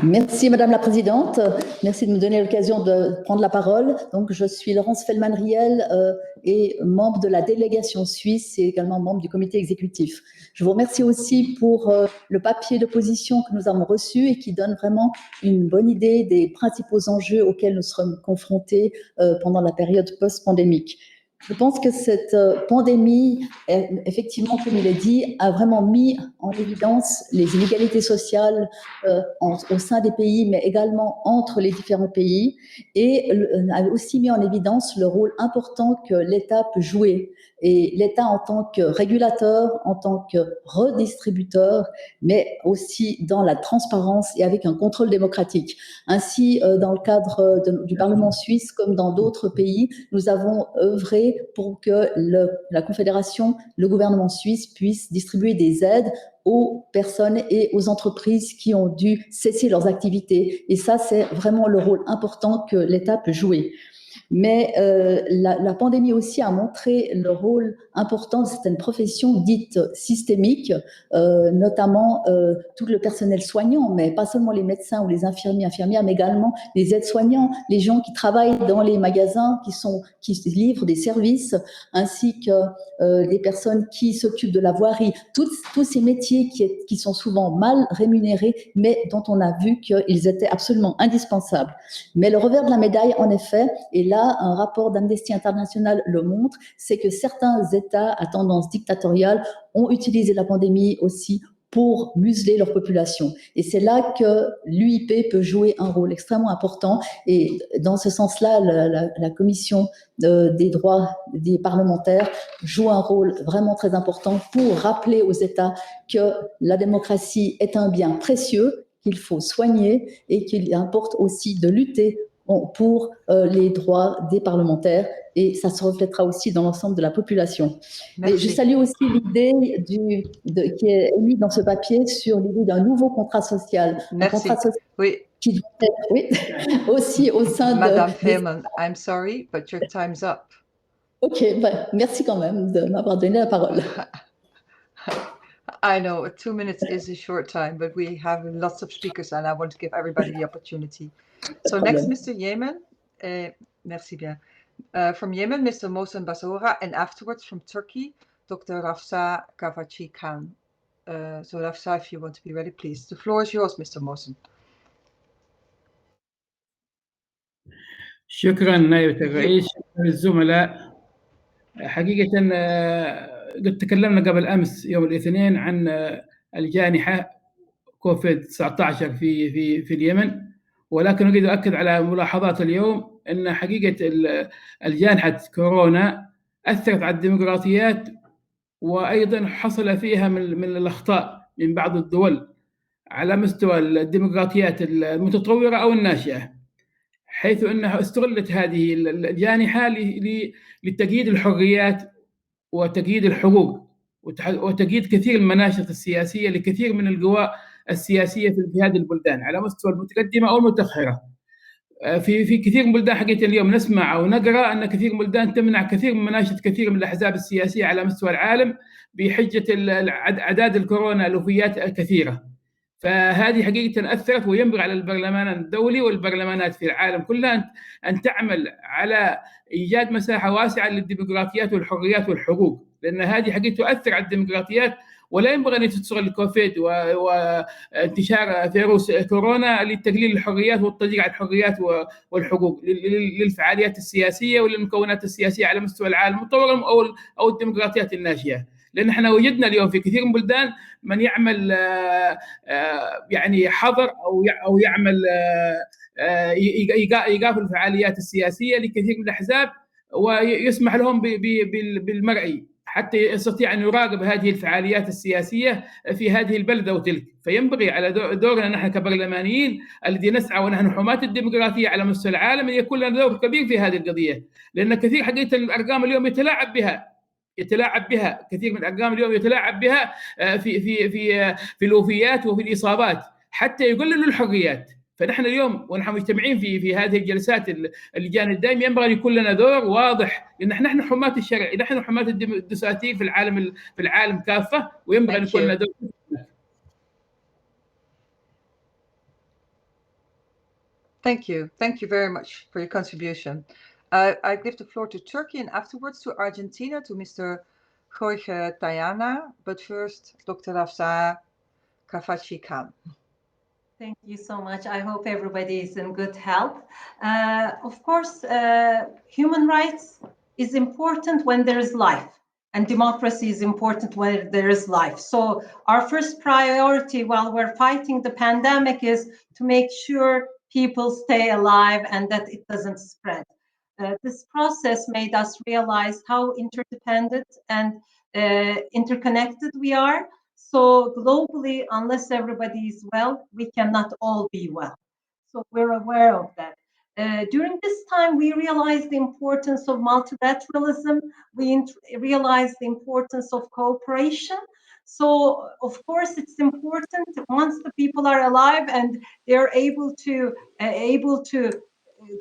merci Madame la Présidente, merci de me donner l'occasion de prendre la parole. Donc je suis Laurence Fellman-Riel et membre de la délégation suisse et également membre du comité exécutif. Je vous remercie aussi pour le papier de position que nous avons reçu et qui donne vraiment une bonne idée des principaux enjeux auxquels nous serons confrontés pendant la période post-pandémique. Je pense que cette pandémie, effectivement, comme il est dit, a vraiment mis en évidence les inégalités sociales au sein des pays, mais également entre les différents pays, et a aussi mis en évidence le rôle important que l'État peut jouer Et l'État en tant que régulateur, en tant que redistributeur, mais aussi dans la transparence et avec un contrôle démocratique. Ainsi, dans le cadre du Parlement suisse, comme dans d'autres pays, nous avons œuvré pour que la Confédération, le gouvernement suisse puisse distribuer des aides aux personnes et aux entreprises qui ont dû cesser leurs activités. Et ça, c'est vraiment le rôle important que l'État peut jouer. Mais la pandémie aussi a montré le rôle important de certaines professions dites systémiques, notamment tout le personnel soignant, mais pas seulement les médecins ou les infirmières, mais également les aides-soignants, les gens qui travaillent dans les magasins, qui livrent des services, ainsi que les personnes qui s'occupent de la voirie. Tous ces métiers qui sont souvent mal rémunérés, mais dont on a vu qu'ils étaient absolument indispensables. Mais le revers de la médaille, en effet, et là, un rapport d'Amnesty International le montre, c'est que certains États à tendance dictatoriale ont utilisé la pandémie aussi pour museler leur population. Et c'est là que l'UIP peut jouer un rôle extrêmement important. Et dans ce sens-là, la Commission des droits des parlementaires joue un rôle vraiment très important pour rappeler aux États que la démocratie est un bien précieux qu'il faut soigner et qu'il importe aussi de lutter pour les droits des parlementaires, et ça se reflètera aussi dans l'ensemble de la population. Et je salue aussi l'idée qui est émise dans ce papier sur l'idée d'un nouveau contrat social. Merci. Un contrat social Oui. qui doit être aussi au sein Madame Feynman, I'm sorry, but your time's up. Ok, merci quand même de m'avoir donné la parole. I know 2 minutes is a short time, but we have lots of speakers and I want to give everybody the opportunity. So next, Mr. Yemen, merci bien. From Yemen, Mr. Mohsen Basora, and afterwards from Turkey, Dr. Rafsa Kavachi Khan. So Rafsa, if you want to be ready, please. The floor is yours, Mr. Mohsen. شكرا نائبة الرئيس، شكرا للزملاء. حقيقة قد تكلمنا قبل أمس يوم الاثنين عن الجائحة كوفيد-19 في اليمن، ولكن أريد أؤكد على ملاحظات اليوم أن حقيقة الجائحة كورونا أثرت على الديمقراطيات، وأيضا حصل فيها من الأخطاء من بعض الدول على مستوى الديمقراطيات المتطورة أو الناشئة، حيث أنها استغلت هذه الجائحة لتقييد الحريات وتقييد الحقوق وتقييد كثير من المناشط السياسية لكثير من القوى السياسية في هذه البلدان على مستوى المتقدمة أو المتأخرة. في كثير من البلدان حقيقة اليوم نسمع أو نقرأ أن كثير من البلدان تمنع كثير من مناشط كثير من الأحزاب السياسية على مستوى العالم بحجة أعداد الكورونا الوفيات كثيرة. فهذه حقيقة أثرت، وينبغي على البرلمان الدولي والبرلمانات في العالم كلها أن تعمل على إيجاد مساحة واسعة للديمقراطيات والحريات والحقوق، لأن هذه حقيقة تؤثر على الديمقراطيات، ولا ينبغي أن تستغل الكوفيد وانتشار فيروس كورونا لتقليل الحريات والتضييق على الحريات والحقوق للفعاليات السياسية وللمكونات السياسية على مستوى العالم المتطور أو الديمقراطيات الناشئة. لأن احنا وجدنا اليوم في كثير من البلدان من يعمل يعني حظر أو يعمل يقافل الفعاليات السياسية لكثير من الأحزاب ويسمح لهم بالمرئي حتى يستطيع أن يراقب هذه الفعاليات السياسية في هذه البلدة وتلك. فينبغي على دورنا نحن كبرلمانيين الذين نسعى ونحن حماة الديمقراطية على مستوى العالم أن يكون لنا دور كبير في هذه القضية، لأن كثير حقيقة الأرقام اليوم يتلاعب بها كثير من الأرقام اليوم يتلاعب بها في الوفيات وفي الإصابات حتى يقللوا الحريات. فنحن اليوم ونحن مجتمعين في هذه الجلسات اللجان الدائمة ينبغي أن يكون لنا دور واضح، لأن نحن حماة الشرع، نحن حماة الدساتير في العالم كافة، وينبغي أن يكون لنا دور. Thank you very much for your contribution. I give the floor to Turkey and afterwards to Argentina, to Mr. Jorge Tayana, but first Dr. Rafsa Kavachi Khan. Thank you so much. I hope everybody is in good health. Of course, human rights is important when there is life, and democracy is important when there is life. So our first priority while we're fighting the pandemic is to make sure people stay alive and that it doesn't spread. This process made us realize how interdependent and interconnected we are. So globally, unless everybody is well, we cannot all be well. So we're aware of that. During this time, we realized the importance of multilateralism. We realized the importance of cooperation. So, of course, it's important once the people are alive and they're able to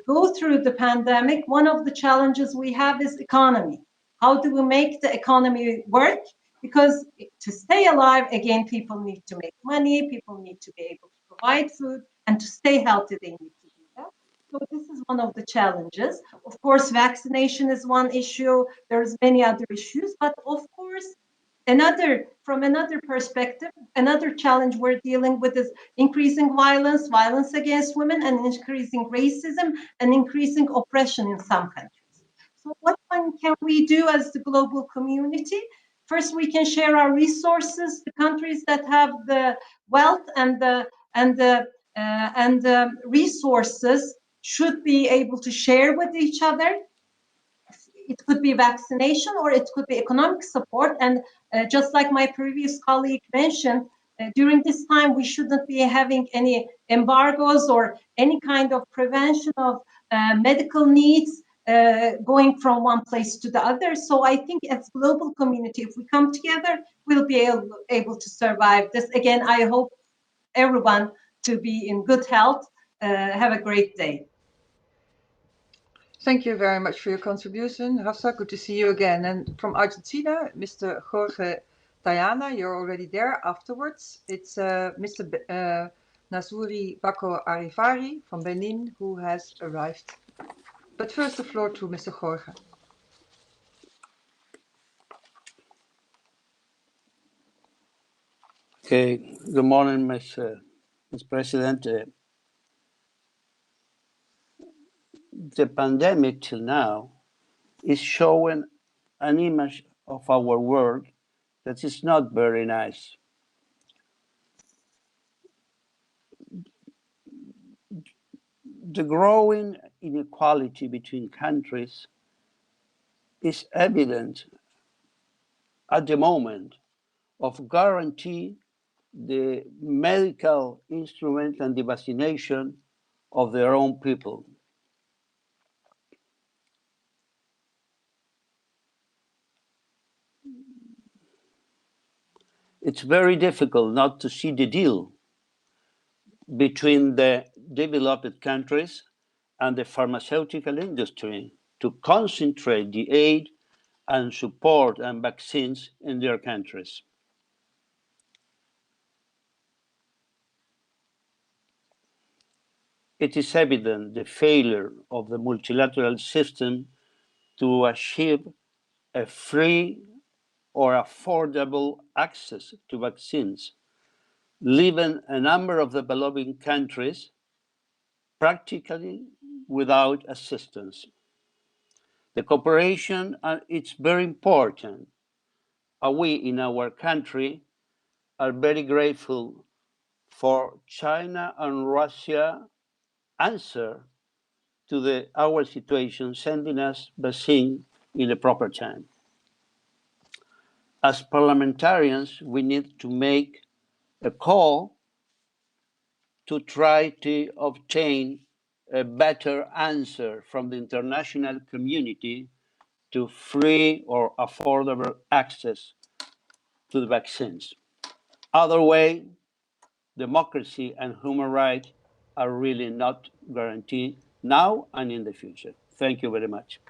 go through the pandemic. One of the challenges we have is economy. How do we make the economy work? Because to stay alive, again, people need to make money, people need to be able to provide food, and to stay healthy, they need to do that. So this is one of the challenges. Of course, vaccination is one issue. There's many other issues, but of course, from another perspective, another challenge we're dealing with is increasing violence against women, and increasing racism and increasing oppression in some countries. So what can we do as the global community? First, we can share our resources. The countries that have the wealth and the resources should be able to share with each other. It could be vaccination or it could be economic support. And just like my previous colleague mentioned, during this time, we shouldn't be having any embargoes or any kind of prevention of medical needs going from one place to the other. So I think as global community, if we come together, we'll be able to survive this. Again, I hope everyone to be in good health. Have a great day. Thank you very much for your contribution. Hafsa, good to see you again. And from Argentina, Mr. Jorge Tayana, you're already there afterwards. It's Mr. Nasuri Bako Arifari from Benin who has arrived. But first the floor to Mr. Jorge. Okay, good morning, Ms. President. The pandemic till now is showing an image of our world that is not very nice. The growing inequality between countries is evident at the moment of guarantee the medical instrument and the vaccination of their own people. It's very difficult not to see the deal between the developed countries and the pharmaceutical industry to concentrate the aid and support and vaccines in their countries. It is evident the failure of the multilateral system to achieve a free or affordable access to vaccines, leaving a number of developing countries practically without assistance. The cooperation, it's very important. We in our country are very grateful for China and Russia answer to our situation, sending us vaccine in the proper time. As parliamentarians, we need to make a call to try to obtain a better answer from the international community to free or affordable access to the vaccines. Other way, democracy and human rights are really not guaranteed now and in the future. Thank you very much.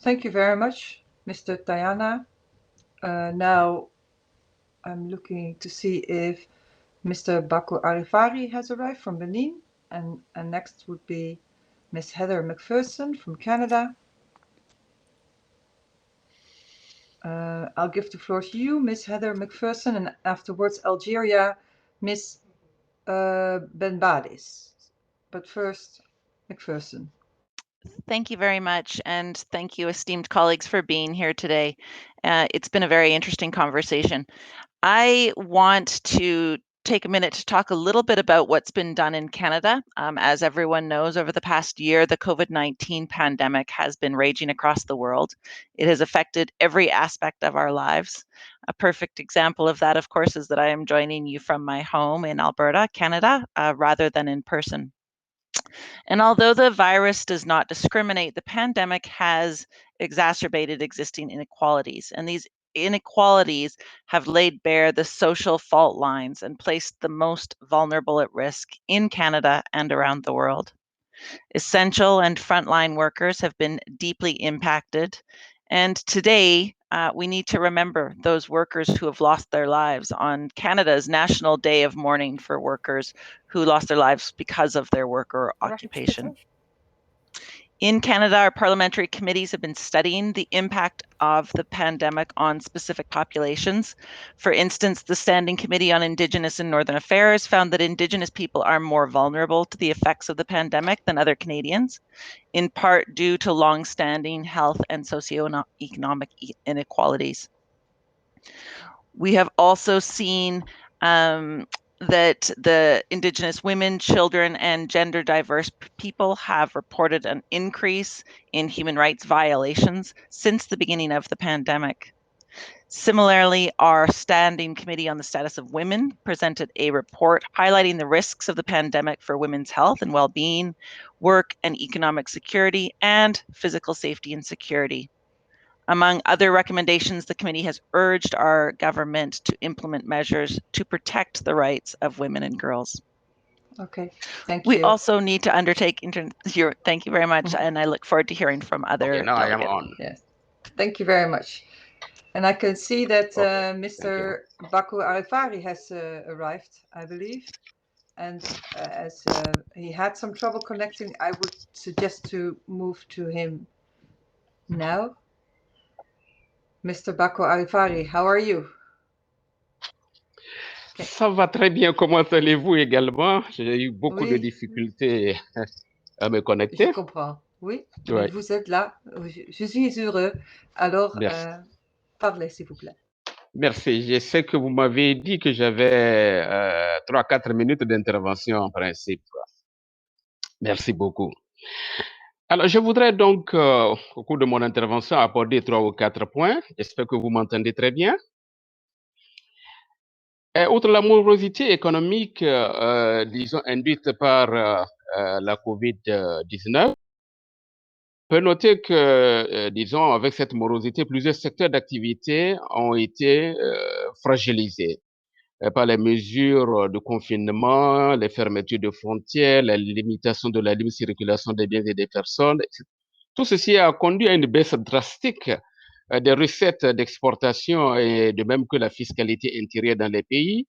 Thank you very much, Mr. Tayana. Now I'm looking to see if Mr. Bako Arifari has arrived from Benin, and next would be Miss Heather McPherson from Canada. I'll give the floor to you, Miss Heather McPherson, and afterwards Algeria, Miss Benbadis. But first, McPherson. Thank you very much, and thank you, esteemed colleagues, for being here today. It's been a very interesting conversation. I want to take a minute to talk a little bit about what's been done in Canada. As everyone knows, over the past year, the COVID-19 pandemic has been raging across the world. It has affected every aspect of our lives. A perfect example of that, of course, is that I am joining you from my home in Alberta, Canada, rather than in person. And although the virus does not discriminate, the pandemic has exacerbated existing inequalities. And these inequalities have laid bare the social fault lines and placed the most vulnerable at risk in Canada and around the world. Essential and frontline workers have been deeply impacted. And today, we need to remember those workers who have lost their lives on Canada's National Day of Mourning for workers who lost their lives because of their work or occupation. In Canada, our parliamentary committees have been studying the impact of the pandemic on specific populations. For instance, the Standing Committee on Indigenous and Northern Affairs found that Indigenous people are more vulnerable to the effects of the pandemic than other Canadians, in part due to long-standing health and socioeconomic inequalities. We have also seen that the Indigenous women, children, and gender diverse people have reported an increase in human rights violations since the beginning of the pandemic. Similarly, our Standing Committee on the Status of Women presented a report highlighting the risks of the pandemic for women's health and well-being, work and economic security, and physical safety and security. Among other recommendations, the committee has urged our government to implement measures to protect the rights of women and girls. Okay, thank you. We also need to undertake thank you very much, and I look forward to hearing from other Okay, now I am delegates. on. Yes, thank you very much. And I can see that Mr. Baku Arifari has arrived, I believe. And as he had some trouble connecting, I would suggest to move to him now. Mr. Baku Arifari, how are you? Okay. Ça va très bien. Comment allez-vous également? J'ai eu beaucoup de Oui, difficultés à me connecter. je comprends. Oui, mais Ouais. vous êtes là. Je suis heureux. Alors, Merci. parlez, s'il vous plaît. Merci. Je sais que vous m'avez dit que j'avais 3-4 minutes d'intervention en principe. Merci beaucoup. Alors, je voudrais donc, au cours de mon intervention, aborder 3 ou 4 points. J'espère que vous m'entendez très bien. Outre la morosité économique, disons, induite par la COVID-19, on peut noter que, disons, avec cette morosité, plusieurs secteurs d'activité ont été fragilisés par les mesures de confinement, les fermetures de frontières, la limitation de la libre circulation des biens et des personnes. Tout ceci a conduit à une baisse drastique des recettes d'exportation et de même que la fiscalité intérieure dans les pays,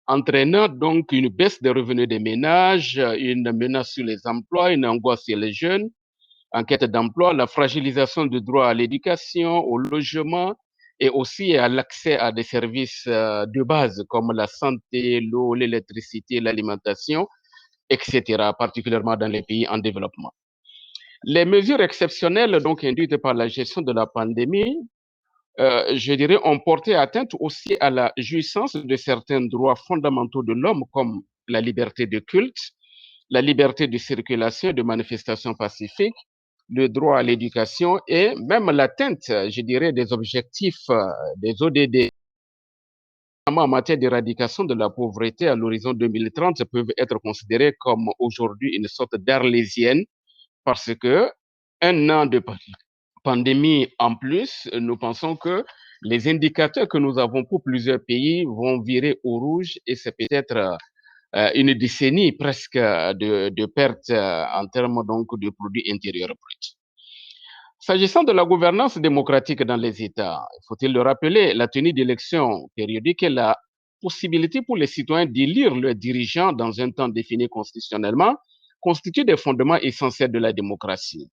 entraînant donc une baisse des revenus des ménages, une menace sur les emplois, une angoisse sur les jeunes en quête d'emploi, la fragilisation du droit à l'éducation, au logement et aussi à l'accès à des services de base comme la santé, l'eau, l'électricité, l'alimentation, etc., particulièrement dans les pays en développement. Les mesures exceptionnelles donc induites par la gestion de la pandémie, je dirais, ont porté atteinte aussi à la jouissance de certains droits fondamentaux de l'homme comme la liberté de culte, la liberté de circulation et de manifestation pacifique, le droit à l'éducation et même l'atteinte, je dirais, des objectifs des ODD en matière d'éradication de la pauvreté à l'horizon 2030 peuvent être considérés comme aujourd'hui une sorte d'arlésienne parce que un an de pandémie en plus, nous pensons que les indicateurs que nous avons pour plusieurs pays vont virer au rouge et c'est peut-être une décennie presque de pertes en termes donc de produits intérieurs bruts. S'agissant de la gouvernance démocratique dans les États, faut-il le rappeler, la tenue d'élections périodiques et la possibilité pour les citoyens d'élire leurs dirigeants dans un temps défini constitutionnellement constituent des fondements essentiels de la démocratie.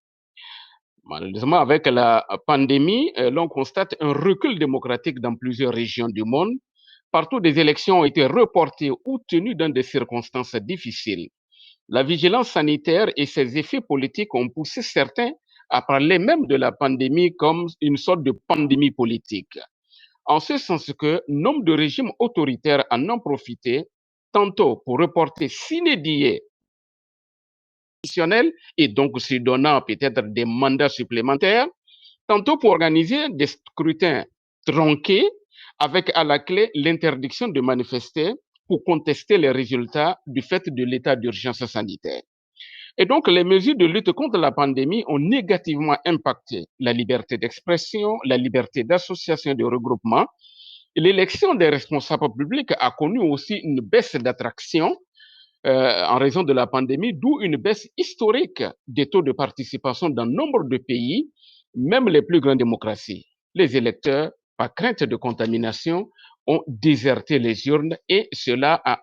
Malheureusement, avec la pandémie, l'on constate un recul démocratique dans plusieurs régions du monde. Partout, des élections ont été reportées ou tenues dans des circonstances difficiles. La vigilance sanitaire et ses effets politiques ont poussé certains à parler même de la pandémie comme une sorte de pandémie politique. En ce sens que nombre de régimes autoritaires en ont profité tantôt pour reporter sine die et donc se donnant peut-être des mandats supplémentaires, tantôt pour organiser des scrutins tronqués avec à la clé l'interdiction de manifester pour contester les résultats du fait de l'état d'urgence sanitaire. Et donc, les mesures de lutte contre la pandémie ont négativement impacté la liberté d'expression, la liberté d'association et de regroupement. L'élection des responsables publics a connu aussi une baisse d'attraction en raison de la pandémie, d'où une baisse historique des taux de participation dans nombre de pays, même les plus grandes démocraties. Les électeurs, par crainte de contamination, ont déserté les urnes et cela a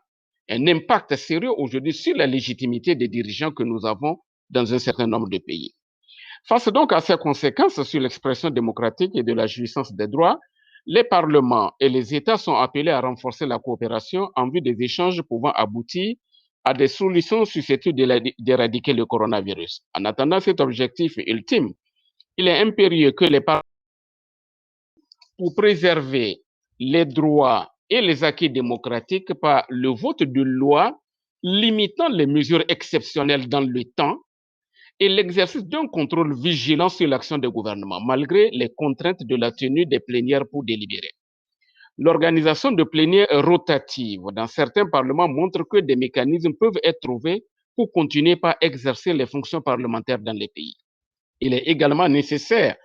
un impact sérieux aujourd'hui sur la légitimité des dirigeants que nous avons dans un certain nombre de pays. Face donc à ces conséquences sur l'expression démocratique et de la jouissance des droits, les parlements et les États sont appelés à renforcer la coopération en vue des échanges pouvant aboutir à des solutions susceptibles d'éradiquer le coronavirus. En attendant cet objectif ultime, il est impérieux que les parlements, pour préserver les droits et les acquis démocratiques par le vote de lois limitant les mesures exceptionnelles dans le temps et l'exercice d'un contrôle vigilant sur l'action du gouvernement, malgré les contraintes de la tenue des plénières pour délibérer. L'organisation de plénières rotatives dans certains parlements montre que des mécanismes peuvent être trouvés pour continuer par exercer les fonctions parlementaires dans les pays. Il est également nécessaire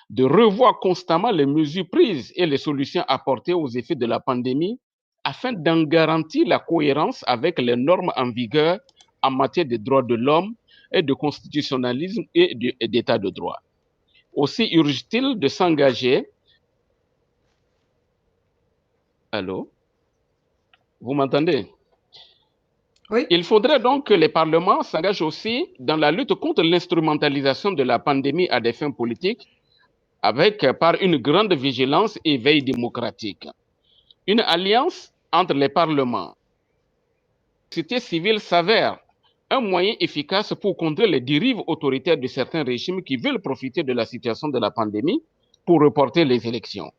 de revoir constamment les mesures prises et les solutions apportées aux effets de la pandémie afin d'en garantir la cohérence avec les normes en vigueur en matière de droits de l'homme et de constitutionnalisme et d'état de droit. Aussi urge-t-il de s'engager. Allô? Vous m'entendez? Oui. Il faudrait donc que les parlements s'engagent aussi dans la lutte contre l'instrumentalisation de la pandémie à des fins politiques par une grande vigilance et veille démocratique. Une alliance entre les parlements et la société civile s'avère un moyen efficace pour contrer les dérives autoritaires de certains régimes qui veulent profiter de la situation de la pandémie pour reporter les élections.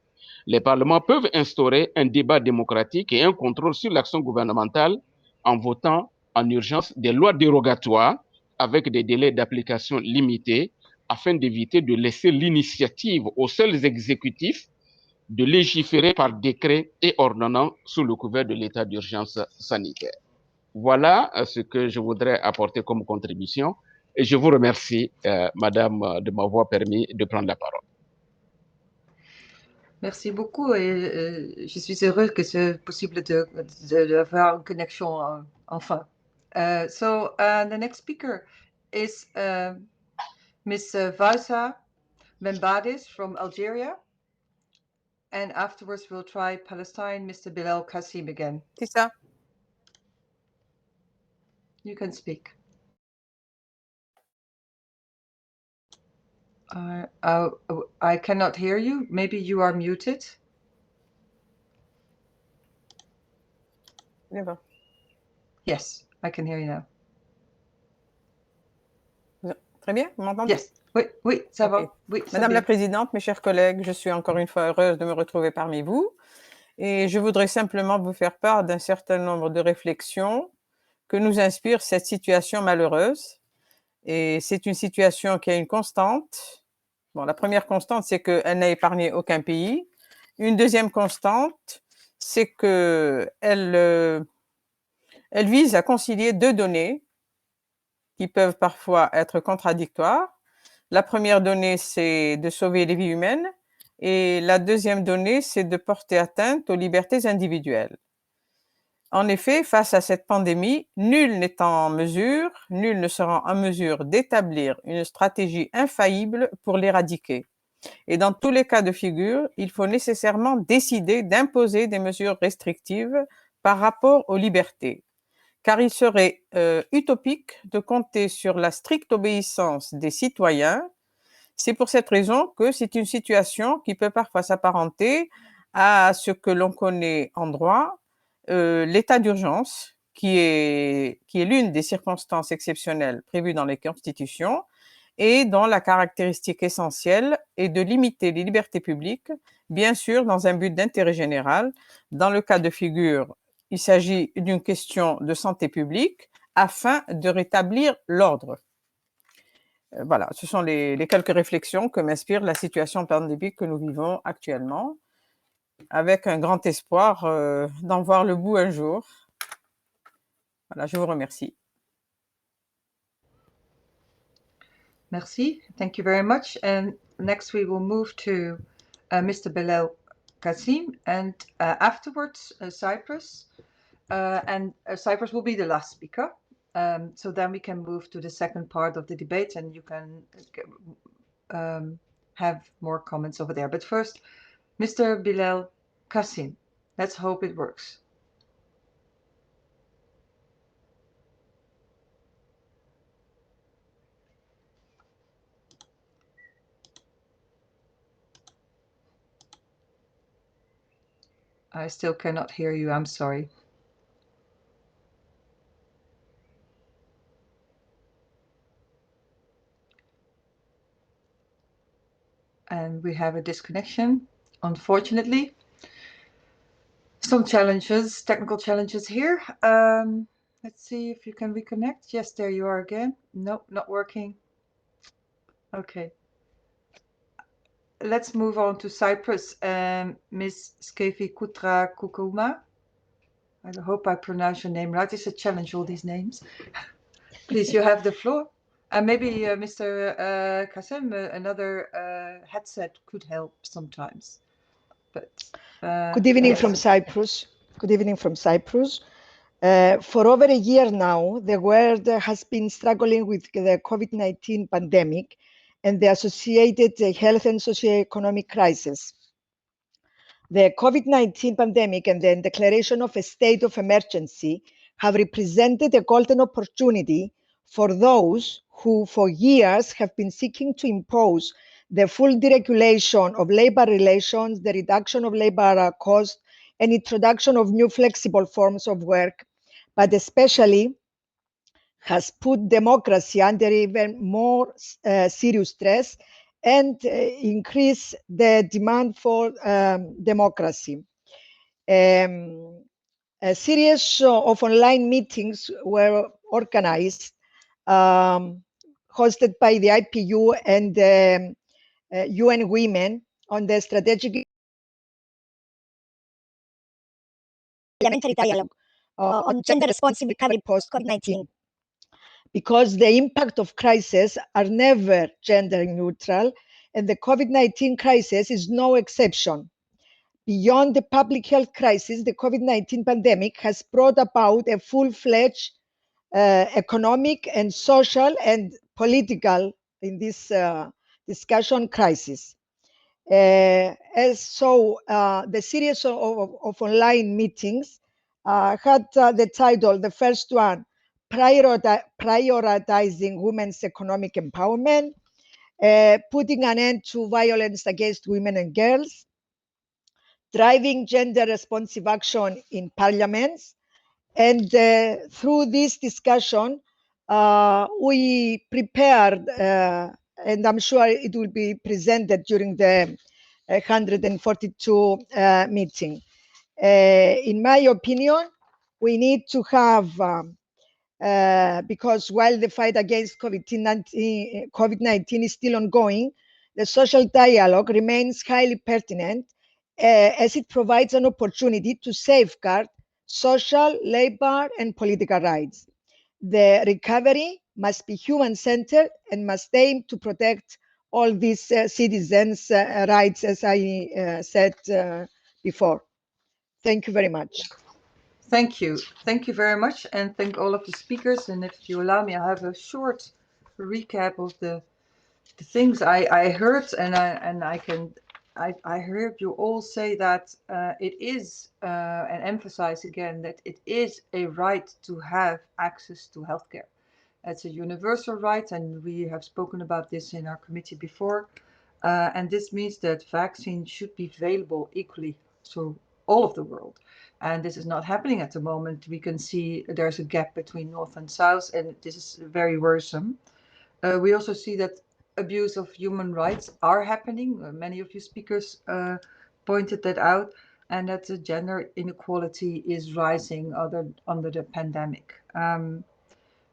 Les parlements peuvent instaurer un débat démocratique et un contrôle sur l'action gouvernementale en votant en urgence des lois dérogatoires avec des délais d'application limités afin d'éviter de laisser l'initiative aux seuls exécutifs de légiférer par décret et ordonnance sous le couvert de l'état d'urgence sanitaire. Voilà ce que je voudrais apporter comme contribution et je vous remercie, Madame, de m'avoir permis de prendre la parole. Merci beaucoup et je suis heureuse que c'est possible d'avoir une connexion enfin. So the next speaker is Ms. Vaisa Membadis from Algeria. And afterwards we'll try Palestine, Mr. Bilal Qasim again. C'est ça. You can speak. I cannot hear you. Maybe you are muted. D'accord. Yes, I can hear you now. Très bien, vous m'entendez? Yes. Oui, ça va. Oui, Madame la Présidente, mes chers collègues, je suis encore une fois heureuse de me retrouver parmi vous et je voudrais simplement vous faire part d'un certain nombre de réflexions que nous inspire cette situation malheureuse. Et c'est une situation qui a une constante. Bon, la première constante, c'est qu'elle n'a épargné aucun pays. Une deuxième constante, c'est qu'elle vise à concilier deux données qui peuvent parfois être contradictoires. La première donnée, c'est de sauver les vies humaines et la deuxième donnée, c'est de porter atteinte aux libertés individuelles. En effet, face à cette pandémie, nul ne sera en mesure d'établir une stratégie infaillible pour l'éradiquer. Et dans tous les cas de figure, il faut nécessairement décider d'imposer des mesures restrictives par rapport aux libertés. Car il serait utopique de compter sur la stricte obéissance des citoyens. C'est pour cette raison que c'est une situation qui peut parfois s'apparenter à ce que l'on connaît en droit, l'état d'urgence, qui est l'une des circonstances exceptionnelles prévues dans les constitutions et dont la caractéristique essentielle est de limiter les libertés publiques, bien sûr dans un but d'intérêt général. Dans le cas de figure, Il s'agit d'une question de santé publique afin de rétablir l'ordre. Voilà, ce sont les quelques réflexions que m'inspire la situation pandémique que nous vivons actuellement, avec un grand espoir d'en voir le bout un jour. Voilà, je vous remercie. Merci. Thank you very much. And next we will move to Mr. Belal Kassim, and afterwards Cyprus. And Cyprus will be the last speaker. So then we can move to the second part of the debate, and you can have more comments over there. But first, Mr. Belal Kassim. Let's hope it works. I still cannot hear you. I'm sorry. And we have a disconnection, unfortunately. Some challenges, technical challenges here. Let's see if you can reconnect. Yes, there you are again. Nope, not working. Okay. Let's move on to Cyprus. Ms. Skefi Kutra Kukuma. I hope I pronounce your name right. It's a challenge, all these names. Please, you have the floor. And maybe Mr. Kassim, another headset could help sometimes. But good evening yes. from Cyprus. Good evening from Cyprus. For over a year now, the world has been struggling with the COVID-19 pandemic and the associated health and socioeconomic crisis. The COVID-19 pandemic and the declaration of a state of emergency have represented a golden opportunity for those who for years have been seeking to impose the full deregulation of labor relations, the reduction of labor cost, and introduction of new flexible forms of work, but especially has put democracy under even more serious stress and increase the demand for democracy. A series of online meetings were organized, hosted by the IPU and UN Women on the strategic parliamentary dialogue on gender responsive recovery post-COVID-19. Because the impact of crises are never gender neutral, and the COVID-19 crisis is no exception. Beyond the public health crisis, the COVID-19 pandemic has brought about a full-fledged economic and social and political, in this discussion, crisis. The series of online meetings had the title, the first one, Prioritizing Women's Economic Empowerment, Putting an End to Violence Against Women and Girls, Driving Gender Responsive Action in Parliaments. And through this discussion, we prepared, and I'm sure it will be presented during the 142 meeting. In my opinion, we need to have, because while the fight against COVID-19 is still ongoing, the social dialogue remains highly pertinent as it provides an opportunity to safeguard social, labor, and political rights. The recovery must be human-centered and must aim to protect all these citizens' rights, as I said before. Thank you very much. Thank you. Thank you very much, and thank all of the speakers. And if you allow me, I have a short recap of the things I heard, and I heard you all say that it is, and emphasize again that it is a right to have access to healthcare. It's a universal right, and we have spoken about this in our committee before. And this means that vaccines should be available equally to all of the world. And this is not happening at the moment. We can see there's a gap between North and South, and this is very worrisome. We also see that abuse of human rights are happening. Many of you speakers pointed that out. and that the gender inequality is rising under the pandemic.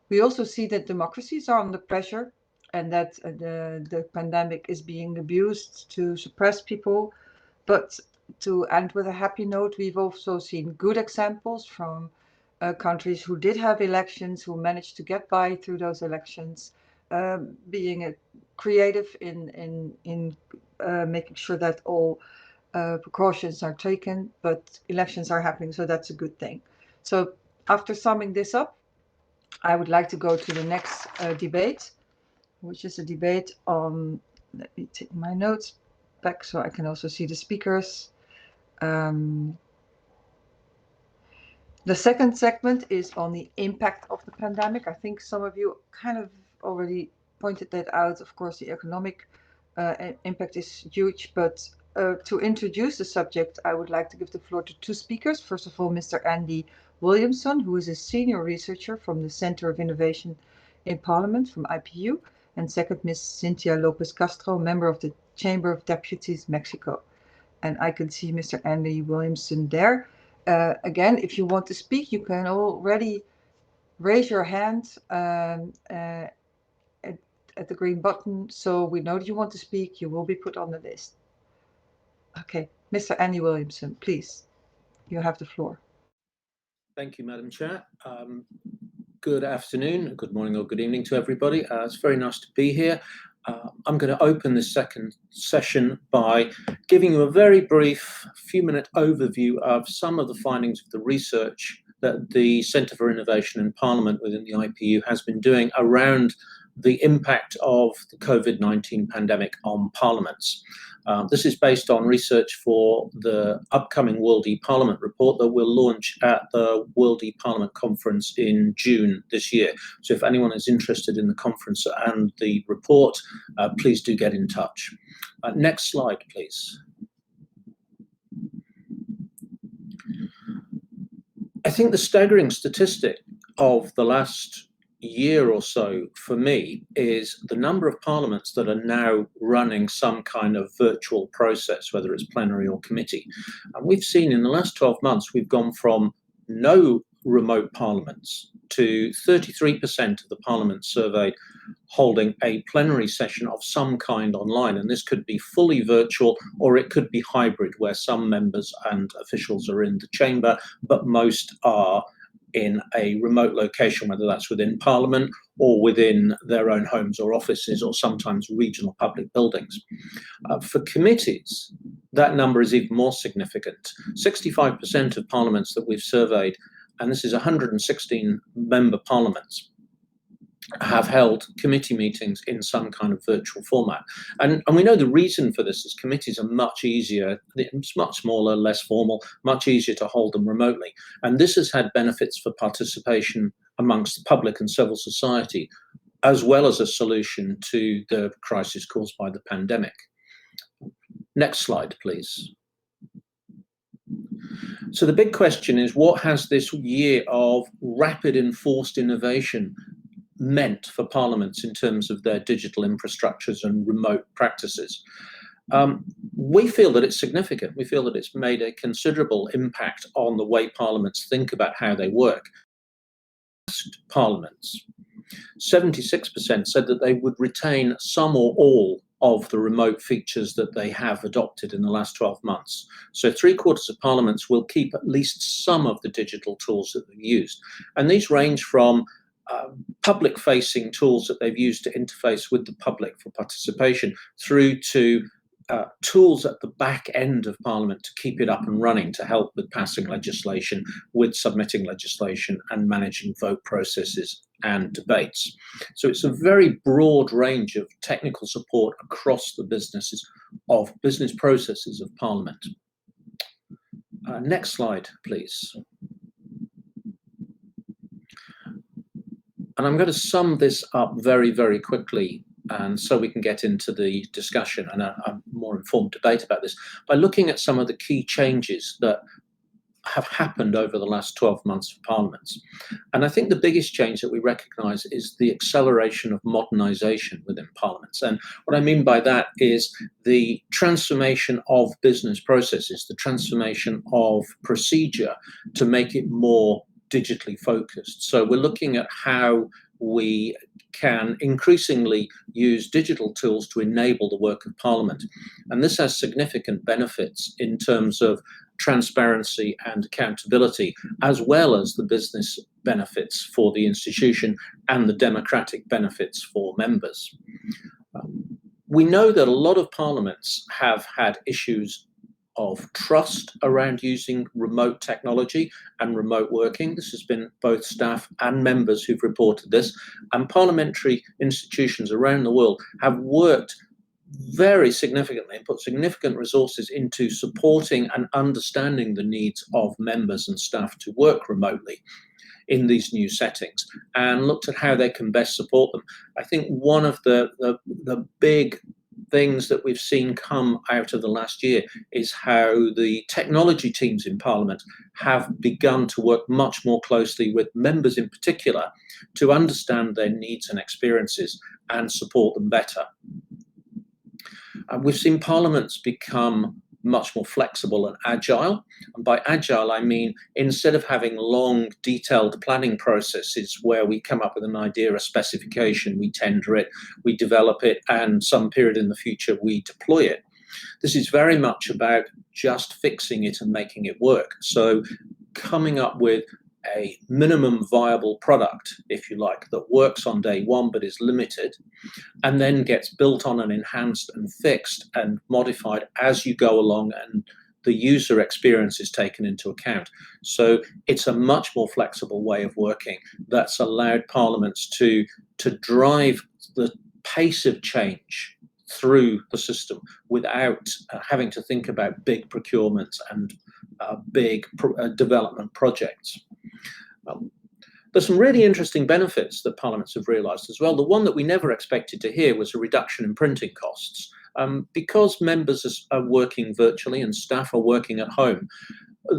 We also see that democracies are under pressure, and that the pandemic is being abused to suppress people. But to end with a happy note, we've also seen good examples from countries who did have elections, who managed to get by through those elections, being creative in making sure that all precautions are taken, but elections are happening, so that's a good thing. So after summing this up, I would like to go to the next debate, which is a debate on, let me take my notes back so I can also see the speakers. The second segment is on the impact of the pandemic. I think some of you kind of already pointed that out. Of course, the economic impact is huge, but to introduce the subject, I would like to give the floor to two speakers. First of all, Mr. Andy Williamson, who is a senior researcher from the Center of Innovation in Parliament from Ipu, and second, Ms. Cynthia Lopez Castro, member of the Chamber of Deputies, Mexico. And I can see Mr. Andy Williamson there. Again, if you want to speak, you can already raise your hand at the green button, so we know that you want to speak. You will be put on the list. Okay, Mr. Andy Williamson, please, you have the floor. Thank you, Madam Chair. Good afternoon, good morning or good evening to everybody. It's very nice to be here. I'm going to open this second session by giving you a very brief few-minute overview of some of the findings of the research that the Centre for Innovation in Parliament within the IPU has been doing around the impact of the COVID-19 pandemic on parliaments. This is based on research for the upcoming World e-Parliament report that will launch at the World e-Parliament conference in June this year. So if anyone is interested in the conference and the report, please do get in touch. Next slide, please. I think the staggering statistic of the last year or so for me is the number of parliaments that are now running some kind of virtual process, whether it's plenary or committee. And we've seen in the last 12 months, we've gone from no remote parliaments to 33% of the parliaments surveyed holding a plenary session of some kind online. And this could be fully virtual, or it could be hybrid, where some members and officials are in the chamber, but most are in a remote location, whether that's within Parliament or within their own homes or offices, or sometimes regional public buildings. For committees, that number is even more significant. 65% of parliaments that we've surveyed, and this is 116 member parliaments, have held committee meetings in some kind of virtual format. And we know the reason for this is committees are much easier, it's much smaller, less formal, much easier to hold them remotely. And this has had benefits for participation amongst the public and civil society, as well as a solution to the crisis caused by the pandemic. Next slide, please. So the big question is, what has this year of rapid enforced innovation meant for parliaments in terms of their digital infrastructures and remote practices? We feel that it's significant. We feel that it's made a considerable impact on the way parliaments think about how they work. Parliaments, 76% said that they would retain some or all of the remote features that they have adopted in the last 12 months. So 3/4 of parliaments will keep at least some of the digital tools that they've used. And these range from public-facing tools that they've used to interface with the public for participation, through to tools at the back end of Parliament to keep it up and running, to help with passing legislation, with submitting legislation, and managing vote processes and debates. So it's a very broad range of technical support across the business processes of Parliament. Next slide, please. And I'm going to sum this up very, very quickly, and so we can get into the discussion and a more informed debate about this, by looking at some of the key changes that have happened over the last 12 months for parliaments. And I think the biggest change that we recognise is the acceleration of modernisation within parliaments. And what I mean by that is the transformation of business processes, the transformation of procedure to make it more digitally focused. So we're looking at how we can increasingly use digital tools to enable the work of Parliament. And this has significant benefits in terms of transparency and accountability, as well as the business benefits for the institution and the democratic benefits for members. We know that a lot of parliaments have had issues of trust around using remote technology and remote working. This has been both staff and members who've reported this, and parliamentary institutions around the world have worked very significantly and put significant resources into supporting and understanding the needs of members and staff to work remotely in these new settings, and looked at how they can best support them. I think one of the big things that we've seen come out of the last year is how the technology teams in Parliament have begun to work much more closely with members in particular to understand their needs and experiences and support them better. We've seen parliaments become much more flexible and agile. And by agile, I mean, instead of having long, detailed planning processes where we come up with an idea, a specification, we tender it, we develop it, and some period in the future, we deploy it. This is very much about just fixing it and making it work. So coming up with a minimum viable product, if you like, that works on day one but is limited, and then gets built on and enhanced and fixed and modified as you go along, and the user experience is taken into account. So it's a much more flexible way of working that's allowed parliaments to drive the pace of change through the system without having to think about big procurements and big development projects. There's some really interesting benefits that parliaments have realised as well. The one that we never expected to hear was a reduction in printing costs. Because members are working virtually and staff are working at home,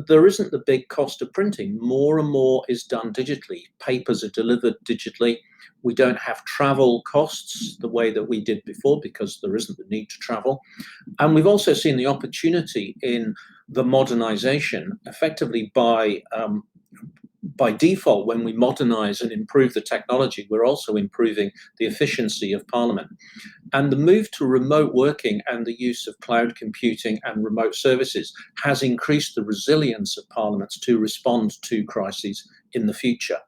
there isn't the big cost of printing. More and more is done digitally. Papers are delivered digitally. We don't have travel costs the way that we did before because there isn't the need to travel. And we've also seen the opportunity in the modernisation effectively by default. When we modernise and improve the technology, we're also improving the efficiency of Parliament. And the move to remote working and the use of cloud computing and remote services has increased the resilience of parliaments to respond to crises in the future.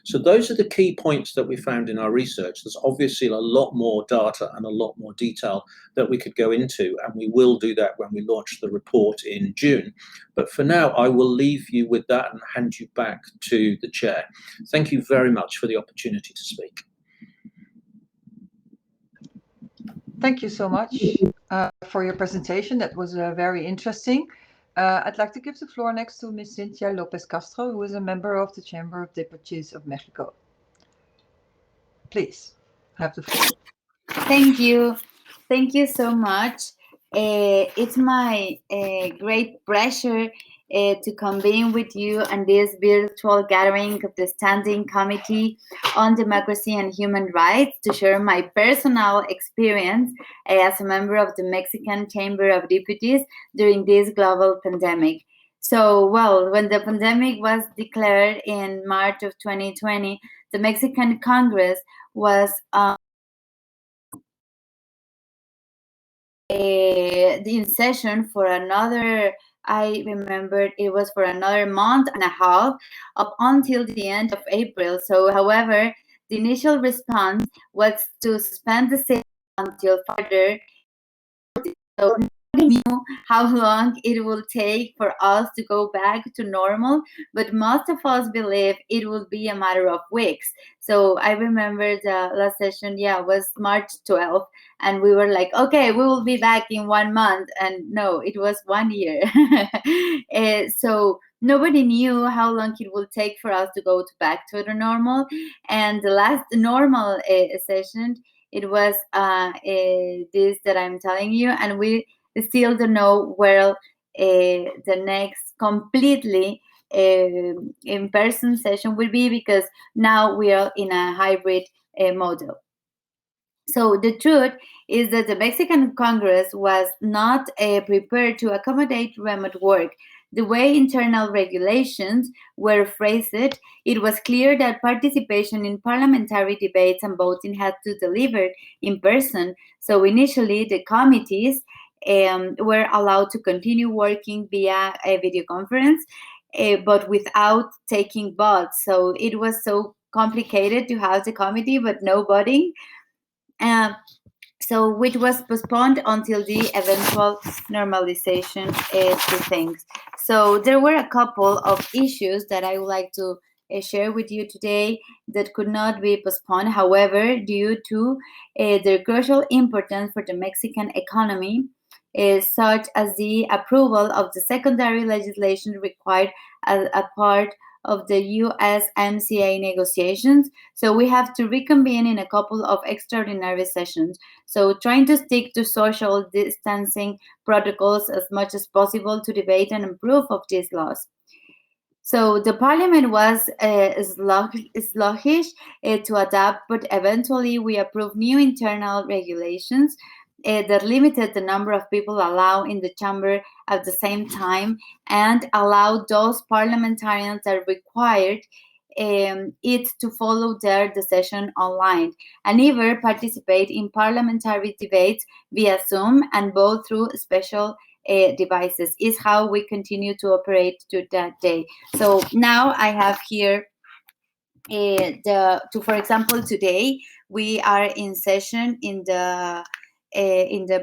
So those are the key points that we found in our research. There's obviously a lot more data and a lot more detail that we could go into, and we will do that when we launch the report in June. But for now, I will leave you with that and hand you back to the chair. Thank you very much for the opportunity to speak. Thank you so much for your presentation. That was very interesting. I'd like to give the floor next to Ms. Cynthia Lopez Castro, who is a member of the Chamber of Deputies of Mexico. Please have the floor. Thank you. Thank you so much. It's my great pleasure to convene with you on this virtual gathering of the Standing Committee on Democracy and Human Rights to share my personal experience as a member of the Mexican Chamber of Deputies during this global pandemic. So, well, when the pandemic was declared in March of 2020, the Mexican Congress was in session for another, I remember it was for another month and a half up until the end of April. So, however, the initial response was to suspend the session until further. So nobody knew how long it will take for us to go back to normal, but most of us believe it will be a matter of weeks. So I remember the last session, was March 12th, and we were like, okay, we will be back in 1 month, and no, it was 1 year. So nobody knew how long it will take for us to go back to the normal, and the last normal session, it was this that I'm telling you, and we still don't know where the next completely in-person session will be, because now we are in a hybrid model. So the truth is that the Mexican Congress was not prepared to accommodate remote work. The way internal regulations were phrased, it was clear that participation in parliamentary debates and voting had to deliver in person. So initially, the committees were allowed to continue working via a video conference, but without taking votes. So it was so complicated to have the committee, but no voting. So which was postponed until the eventual normalization to things. So there were a couple of issues that I would like to share with you today that could not be postponed. However, due to their crucial importance for the Mexican economy, such as the approval of the secondary legislation required as a part of the USMCA negotiations. So we have to reconvene in a couple of extraordinary sessions. So trying to stick to social distancing protocols as much as possible to debate and improve of these laws. So the parliament was sluggish to adapt, but eventually we approved new internal regulations that limited the number of people allowed in the chamber at the same time and allowed those parliamentarians that required it to follow the session online and even participate in parliamentary debates via Zoom and vote through special devices is how we continue to operate to that day. So now I have here for example, today we are in session in the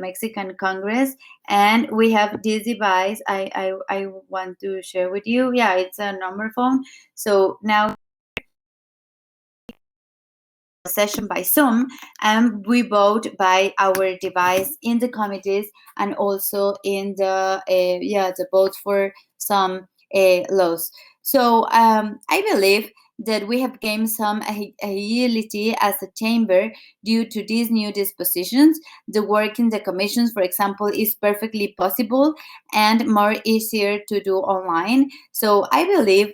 Mexican Congress, and we have this device I want to share with you. Yeah, it's a number phone. So now session by Zoom, and we vote by our device in the committees and also in the vote for some laws. So I believe that we have gained some agility as a chamber due to these new dispositions. The work in the commissions, for example, is perfectly possible and more easier to do online. So I believe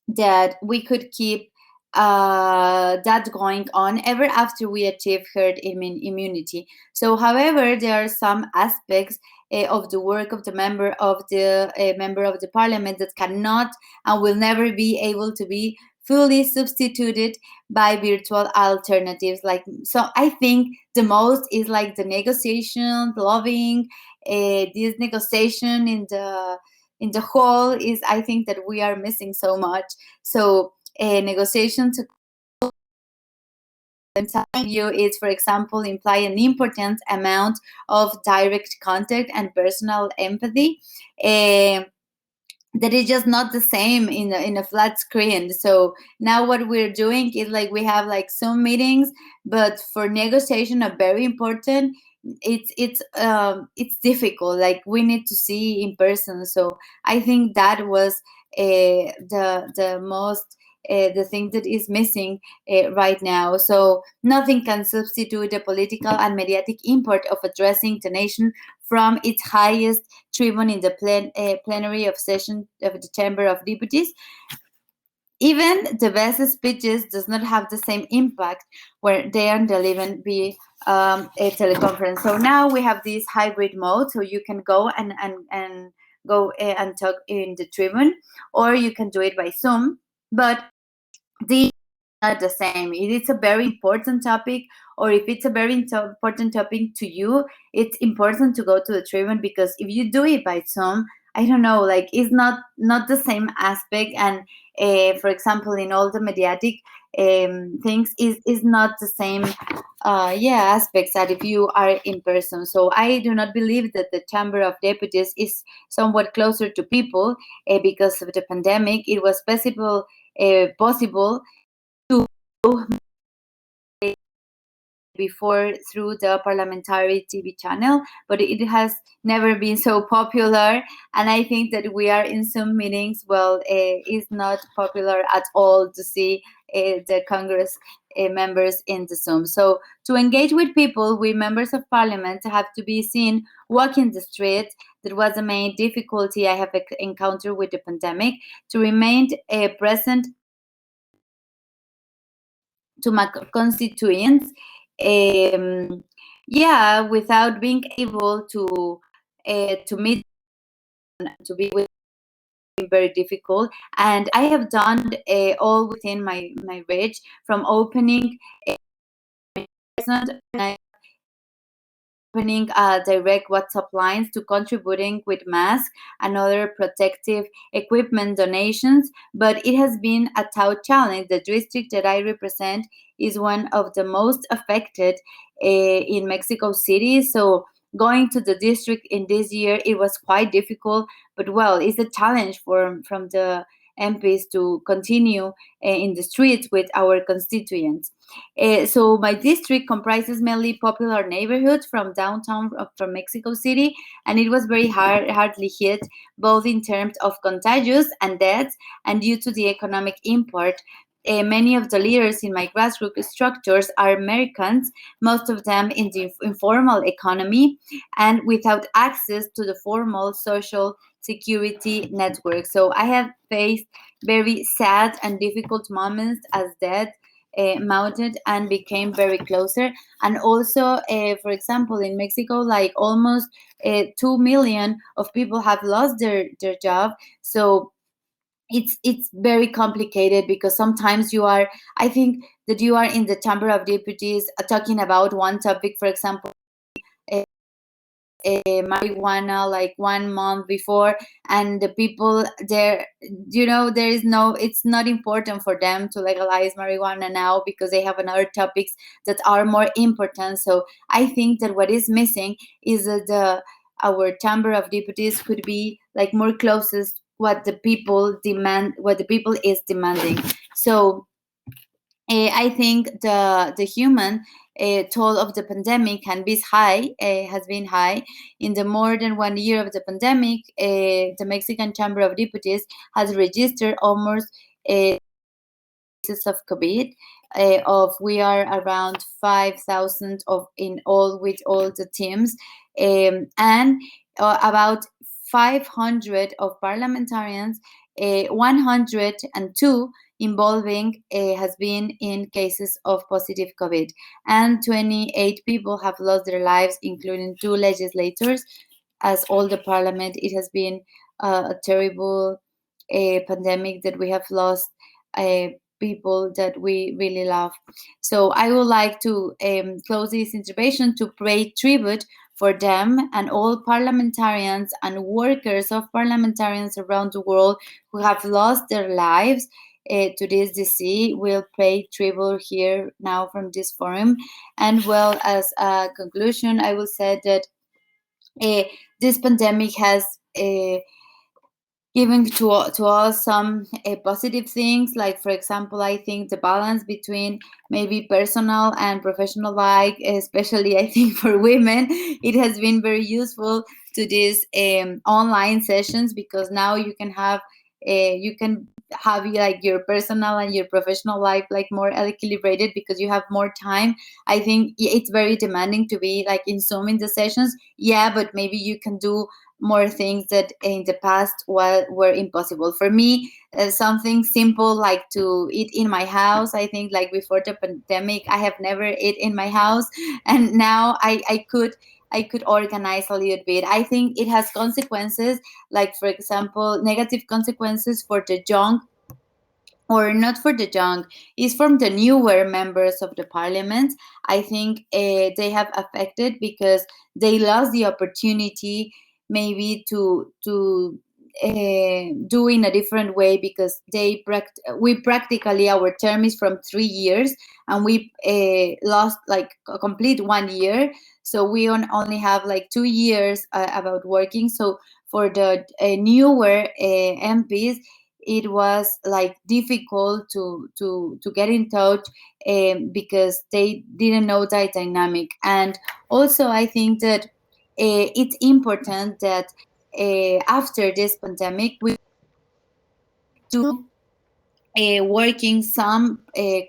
that we could keep that going on ever after we achieve herd immunity. So, however, there are some aspects of the work of the member of the parliament that cannot and will never be able to be fully substituted by virtual alternatives. So I think the most is like the negotiation, lobbying, this negotiation in the hall is, I think that we are missing so much. So negotiation to you is, for example, imply an important amount of direct contact and personal empathy. That is just not the same in a flat screen. So now what we're doing is like we have like Zoom meetings, but for negotiation are very important. It's difficult. Like we need to see in person. So I think that was the most the thing that is missing right now. So nothing can substitute the political and mediatic import of addressing the nation from its highest tribune in the plenary of session of the Chamber of Deputies. Even the best speeches does not have the same impact where they are delivered via a teleconference. So now we have this hybrid mode, so you can go and go and talk in the tribune, or you can do it by Zoom. But these are not the same. If it's a very important topic, or if it's a very important topic to you, it's important to go to the tribune, because if you do it by Zoom, I don't know, like it's not the same aspect. And for example, in all the mediatic things is not the same aspects that if you are in person. So I do not believe that the Chamber of Deputies is somewhat closer to people because of the pandemic. It was possible to before through the parliamentary TV channel, but it has never been so popular. And I think that we are in some meetings, it's not popular at all to see the Congress members in the Zoom. So to engage with people, we members of parliament have to be seen walking the streets. that was the main difficulty I have encountered with the pandemic, to remain present to my constituents, without being able to meet, to be with, very difficult. And I have done all within my reach, from opening direct WhatsApp lines to contributing with masks and other protective equipment donations. But it has been a tough challenge. The district that I represent is one of the most affected in Mexico City. So going to the district in this year, it was quite difficult. But well, it's a challenge from the MPs to continue in the streets with our constituents. So my district comprises mainly popular neighborhoods from downtown from Mexico City, and it was very hardly hit, both in terms of contagious and deaths, and due to the economic impact. Many of the leaders in my grassroots structures are Americans, most of them in the informal economy and without access to the formal social security network. So I have faced very sad and difficult moments as death mounted and became very closer. And also, for example, in Mexico, like almost 2 million of people have lost their job. So it's very complicated, because sometimes I think that you are in the Chamber of Deputies talking about one topic, for example, marijuana, like 1 month before, and the people there, it's not important for them to legalize marijuana now, because they have another topics that are more important. So I think that what is missing is that our Chamber of Deputies could be like more closest what the people demand, what the people is demanding. So I think the human toll of the pandemic has been high. In the more than 1 year of the pandemic, the Mexican Chamber of Deputies has registered almost cases of COVID. We are around 5,000 with all the teams, and about 500 of parliamentarians, 102 involving has been in cases of positive COVID, and 28 people have lost their lives, including 2 legislators. As all the parliament, it has been a terrible pandemic that we have lost people that we really love. So I would like to close this intervention to pay tribute for them and all parliamentarians and workers of parliamentarians around the world who have lost their lives to this disease. We'll pay tribute here now from this forum. And well, as a conclusion, I will say that this pandemic has given to us some positive things, like, for example, I think the balance between maybe personal and professional life, especially I think for women, it has been very useful to these online sessions, because now you can have like your personal and your professional life like more equilibrated, because you have more time. I think it's very demanding to be like in Zoom in the sessions, but maybe you can do more things that in the past were impossible. For me, something simple like to eat in my house. I think like before the pandemic, I have never eat in my house, and now I could organize a little bit. I think it has consequences, like, for example, negative consequences for the young, or not for the young, is from the newer members of the parliament. I think they have affected because they lost the opportunity maybe to do in a different way, because we practically, our term is from 3 years, and we lost like a complete 1 year. So we only have like 2 years about working. So for the newer MPs, it was like difficult to get in touch because they didn't know that dynamic. And also I think that it's important that after this pandemic we do working some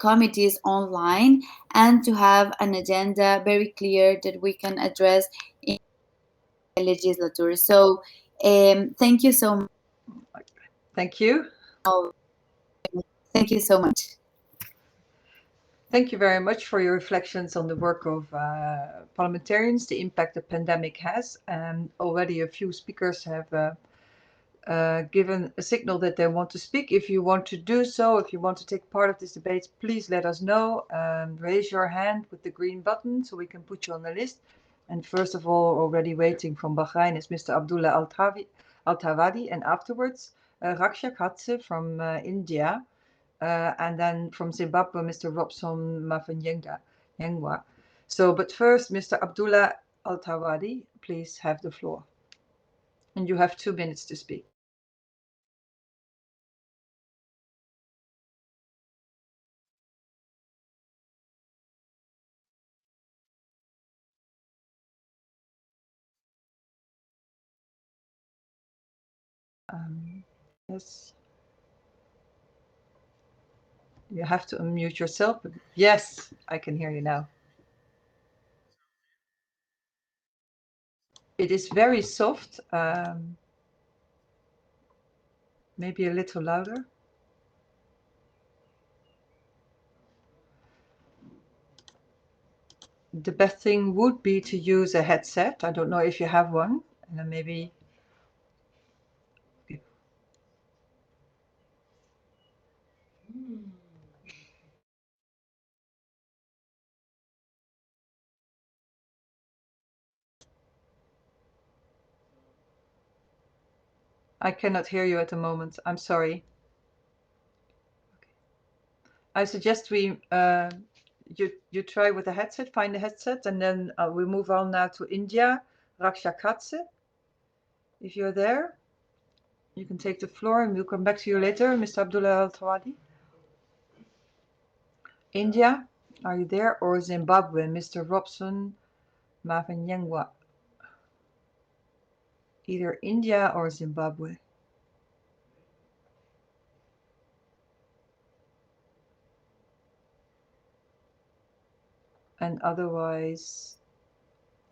committees online, and to have an agenda very clear that we can address in legislature. So thank you so much. Thank you. Thank you so much. Thank you very much for your reflections on the work of parliamentarians, the impact the pandemic has. And already a few speakers have given a signal that they want to speak. If you want to do so, if you want to take part of this debate, please let us know. Raise your hand with the green button so we can put you on the list. And first of all, already waiting from Bahrain is Mr. Abdullah Al-Tawadi, and afterwards Raksha Katse from India, and then from Zimbabwe, Mr. Robson Mafanyengwa. So, but first, Mr. Abdullah Al-Tawadi, please have the floor. And you have 2 minutes to speak. Yes. You have to unmute yourself. Yes, I can hear you now. It is very soft. Maybe a little louder. The best thing would be to use a headset. I don't know if you have one, and then maybe. I cannot hear you at the moment. I'm sorry. I suggest we you try with a headset, find a headset, and then we move on now to India. Raksha Katse, if you're there, you can take the floor, and we'll come back to you later, Mr. Abdullah Al-Tawadi. India, are you there? Or Zimbabwe, Mr. Robson Mafanyengwa? Either India or Zimbabwe. And otherwise,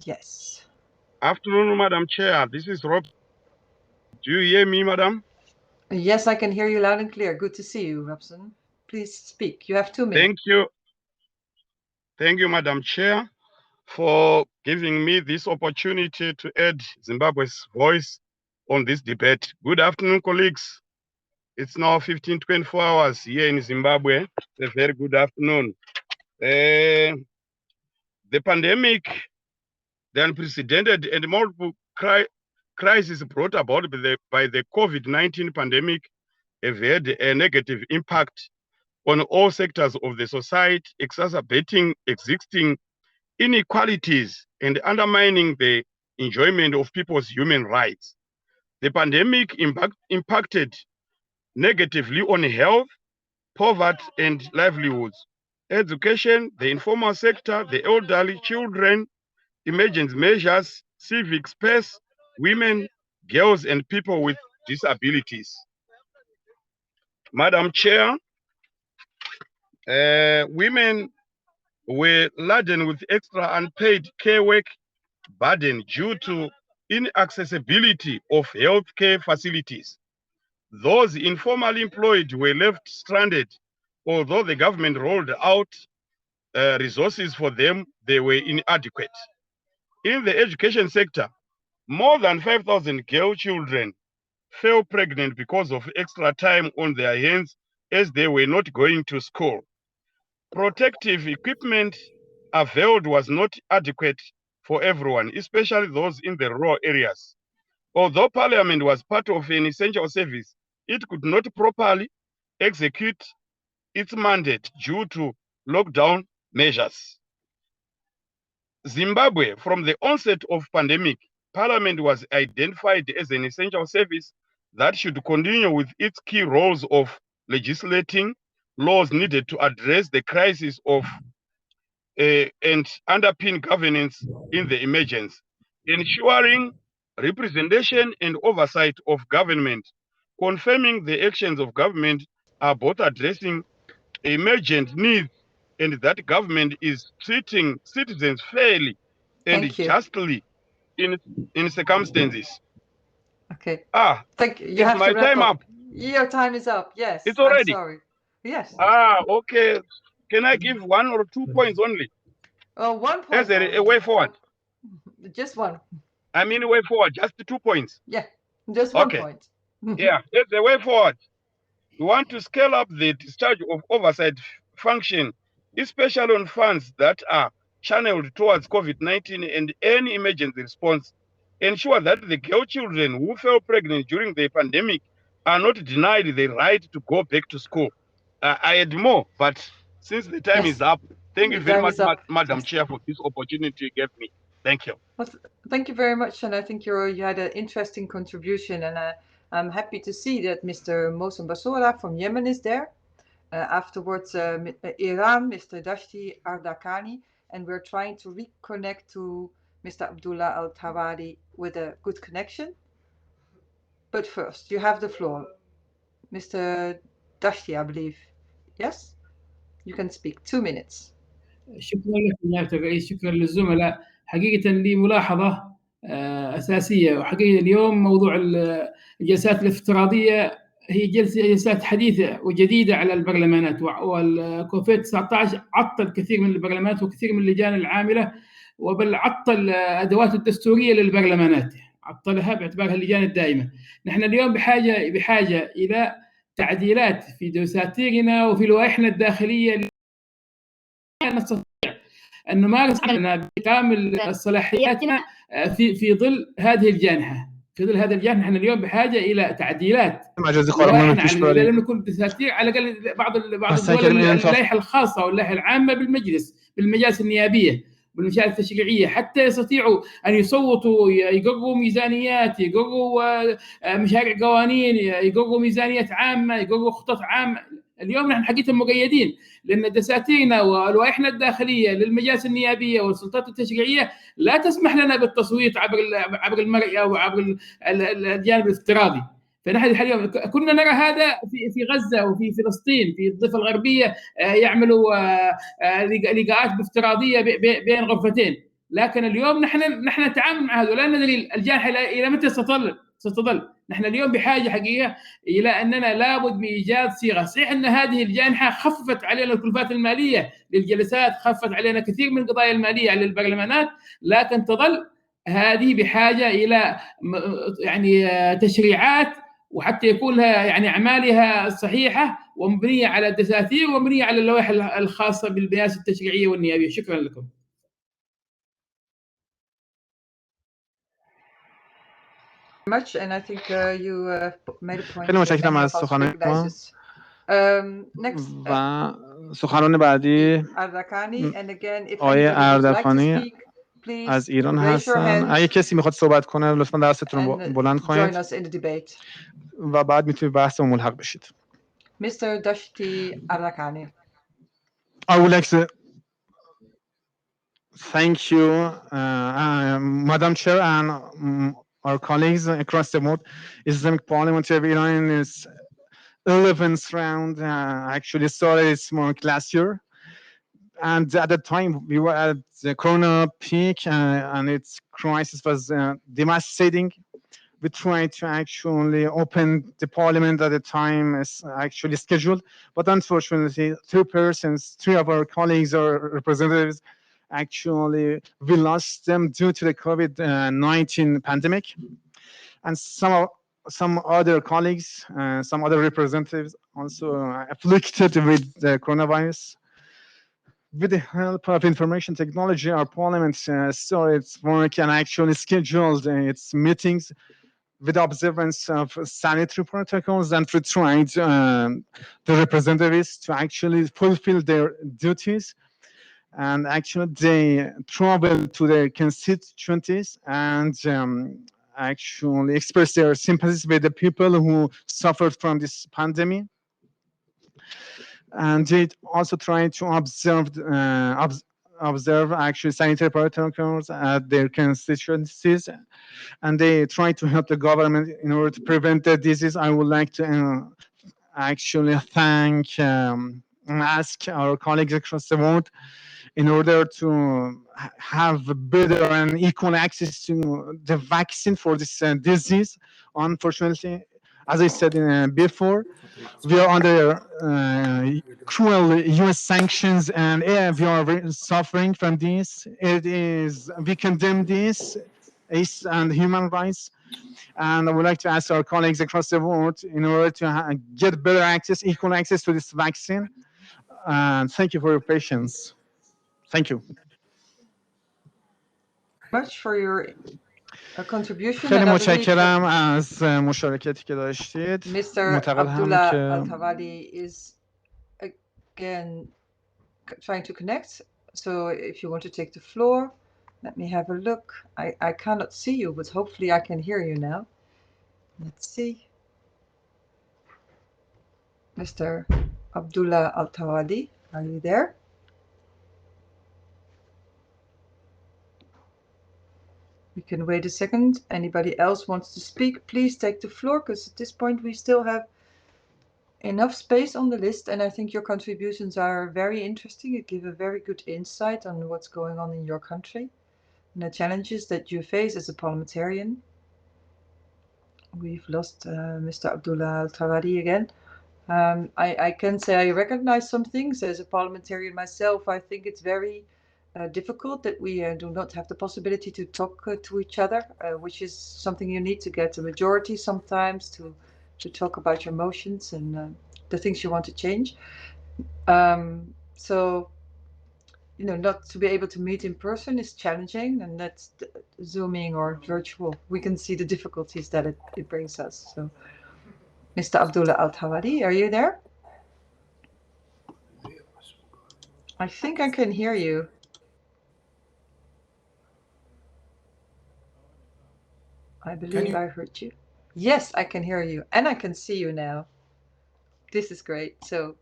yes. Afternoon, Madam Chair. This is Rob. Do you hear me, Madam? Yes, I can hear you loud and clear. Good to see you, Robson. Please speak. You have 2 minutes. Thank you. Thank you, Madam Chair, for giving me this opportunity to add Zimbabwe's voice on this debate. Good afternoon, colleagues. It's now 24 hours here in Zimbabwe. It's a very good afternoon. The pandemic, the unprecedented and multiple crises brought about by the COVID-19 pandemic have had a negative impact on all sectors of the society, exacerbating existing inequalities and undermining the enjoyment of people's human rights. The pandemic impacted negatively on health, poverty, and livelihoods, education, the informal sector, the elderly, children, emergency measures, civic space, women, girls, and people with disabilities. Madam Chair, women were laden with extra unpaid care work burden due to inaccessibility of healthcare facilities. Those informally employed were left stranded. Although the government rolled out resources for them, they were inadequate. In the education sector, more than 5,000 girl children fell pregnant because of extra time on their hands as they were not going to school. Protective equipment availed was not adequate for everyone, especially those in the rural areas. Although Parliament was part of an essential service, it could not properly execute its mandate due to lockdown measures. Zimbabwe, from the onset of pandemic, Parliament was identified as an essential service that should continue with its key roles of legislating laws needed to address the crisis of and underpin governance in the emergence, ensuring representation and oversight of government, confirming the actions of government are both addressing emergent needs and that government is treating citizens fairly and justly in circumstances. Okay. Ah, thank you. You is have my to wrap time up? Your time is up. Yes. It's already. I'm sorry. Yes. Ah, okay. Can I give 1 or 2 points only? 1 point. As a way forward. Just one. I mean, way forward. Just 2 points. Yeah. Just 1 Okay. point. Yeah, that's the way forward. We want to scale up the discharge of oversight function, especially on funds that are channeled towards COVID-19 and any emergency response. Ensure that the girl children who fell pregnant during the pandemic are not denied the right to go back to school. I had more, but since the time is up, thank you very much, Madam Chair, for this opportunity you gave me. Thank you. Well, thank you very much, and I think you had an interesting contribution, and I'm happy to see that Mr. Mohsen Basora from Yemen is there. Afterwards, Iran, Mr. Dashti Ardakani, and we're trying to reconnect to Mr. Abdullah Al-Tawari with a good connection. But first, you have the floor. Mr. Dashti, I believe. Yes? You can speak. 2 minutes. شكرا لك نيابة الرئيس، شكرا للزملاء. حقيقة لي ملاحظة أساسية، وحقيقة اليوم موضوع الجلسات الافتراضية هي جلسات حديثة وجديدة على البرلمانات، والكوفيد 19 عطل كثير من البرلمانات وكثير من اللجان العاملة، وبل عطل الأدوات الدستورية للبرلمانات، عطلها باعتبارها اللجان الدائمة. نحن اليوم بحاجة إلى تعديلات في دساتيرنا وفي لوائحنا الداخلية نستطيع أن نمارس عملنا بكامل صلاحياتنا في ظل هذه الجانحة. في ظل هذا الجانب نحن اليوم بحاجة إلى تعديلات لم نكون دساتير على الأقل بعض الدول اللائحة الخاصة واللائحة العامة بالمجالس النيابية بالمجالس التشريعية، حتى يستطيعوا أن يصوتوا، يقروا ميزانيات، يقروا مشاريع قوانين، يقروا ميزانيات عامة، يقروا خطط عامة. اليوم نحن حقيقة مقيدين، لأن دساتيرنا ولوائحنا الداخلية للمجالس النيابية والسلطات التشريعية لا تسمح لنا بالتصويت عبر المرئي أو عبر الجانب الافتراضي. فنحن اليوم كنا نرى هذا في غزة وفي فلسطين في الضفة الغربية، يعملوا لقاءات بافتراضية بين غرفتين، لكن اليوم نحن نتعامل مع هذا ولا ندري الجانحة إلى متى ستظل. نحن اليوم بحاجة حقيقة إلى أننا لابد بإيجاد صيغة. صحيح أن هذه الجانحة خففت علينا الكلفات المالية للجلسات، خففت علينا كثير من القضايا المالية على البرلمانات، لكن تظل هذه بحاجة إلى يعني تشريعات، وحتى يكون لها يعني أعمالها صحيحة ومبنية على الدساتير ومبنية على اللوائح الخاصة بالمجالس التشريعية والنيابية. شكرا لكم. Much, and I think you made a point. خیلی متشکرم از سخنان شما. و سخنران بعدی آقای اردکانی از ایران هستن. اگه کسی میخواد صحبت کنه لطفا دستتون رو بلند کنید و بعد میتونید بحث ملحق بشید. Mr. Dashti Ardakani. I would like to thank you, Madam Chair, and our colleagues across the board. Islamic Parliamentary of Iran in its 11th round actually started its month last year. And at the time, we were at the corona peak and its crisis was devastating. We tried to actually open the parliament at the time as actually scheduled. But unfortunately, three of our colleagues or representatives, actually, we lost them due to the COVID-19 pandemic. And some other colleagues, some other representatives also afflicted with the coronavirus. With the help of information technology, our parliament started its work and actually scheduled its meetings with observance of sanitary protocols, and we tried the representatives to actually fulfill their duties. And actually, they traveled to their constituencies and actually express their sympathies with the people who suffered from this pandemic. And they also try to observe actually sanitary protocols at their constituencies, and they try to help the government in order to prevent the disease. I would like to actually thank and ask our colleagues across the world in order to have better and equal access to the vaccine for this disease. Unfortunately, as I said before, we are under cruel U.S. sanctions, and we are very suffering from this. We condemn this and human rights. And I would like to ask our colleagues across the world in order to get better access, equal access to this vaccine. And thank you for your patience. Thank you. Much for your contribution. خیلی And I believe متشکرم از مشارکتی که داشتید. Mr. معتقدم Abdullah که Al-Tawali is again trying to connect. So if you want to take the floor, let me have a look. I cannot see you, but hopefully I can hear you now. Let's see. Mr. Abdullah Al-Tawali, are you there? We can wait a second. Anybody else wants to speak, please take the floor, because at this point we still have enough space on the list, and I think your contributions are very interesting. You give a very good insight on what's going on in your country and the challenges that you face as a parliamentarian. We've lost Mr. Abdullah Al-Tawali again. I can say I recognize some things as a parliamentarian myself. I think it's very difficult that we do not have the possibility to talk to each other, which is something you need to get a majority sometimes to talk about your motions and the things you want to change. So, not to be able to meet in person is challenging, and that's Zooming or virtual. We can see the difficulties that it brings us. So, Mr. Abdullah Al-Tawali, are you there? I think I can hear you. I believe I heard you. Yes, I can hear you, and I can see you now. This is great. So,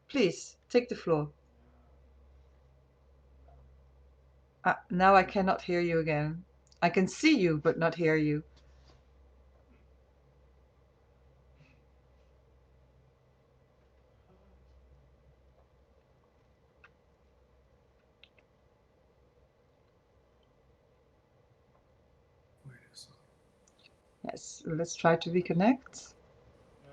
please, take the floor. Now I cannot hear you again. I can see you, but not hear you. Yes, let's try to reconnect.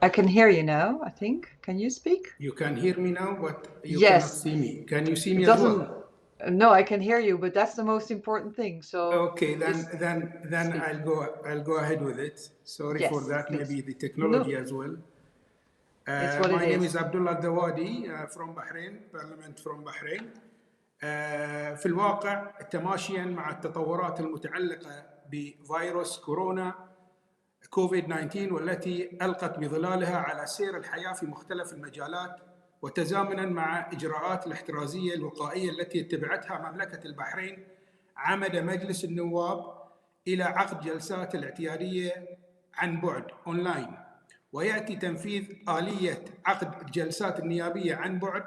I can hear you now, I think. Can you speak? You can hear me now, but you Yes. cannot see me. Can you see me It as doesn't. well? No, I can hear you, but that's the most important thing. So Okay, then I'll go ahead with it. Sorry for Yes, that. please. Maybe the technology No. as well. It's what My it name is. is Abdullah Dawadi from Bahrain, Parliament from Bahrain. في الواقع تماشيا مع التطورات المتعلقة بفيروس كورونا كوفيد 19 والتي ألقت بظلالها على سير الحياة في مختلف المجالات، وتزامنا مع إجراءات الاحترازية الوقائية التي اتبعتها مملكة البحرين، عمد مجلس النواب إلى عقد جلسات الاعتيادية عن بعد أونلاين، ويأتي تنفيذ آلية عقد الجلسات النيابية عن بعد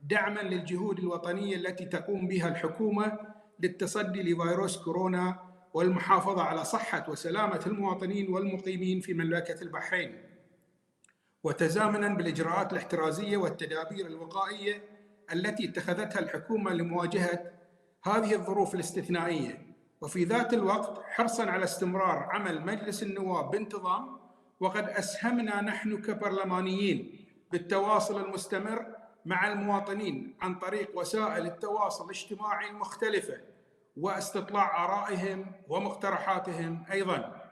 دعما للجهود الوطنية التي تقوم بها الحكومة للتصدي لفيروس كورونا والمحافظة على صحة وسلامة المواطنين والمقيمين في مملكة البحرين، وتزامنا بالإجراءات الاحترازية والتدابير الوقائية التي اتخذتها الحكومة لمواجهة هذه الظروف الاستثنائية، وفي ذات الوقت حرصا على استمرار عمل مجلس النواب بانتظام. وقد أسهمنا نحن كبرلمانيين بالتواصل المستمر مع المواطنين عن طريق وسائل التواصل الاجتماعي المختلفة واستطلاع آرائهم ومقترحاتهم أيضاً،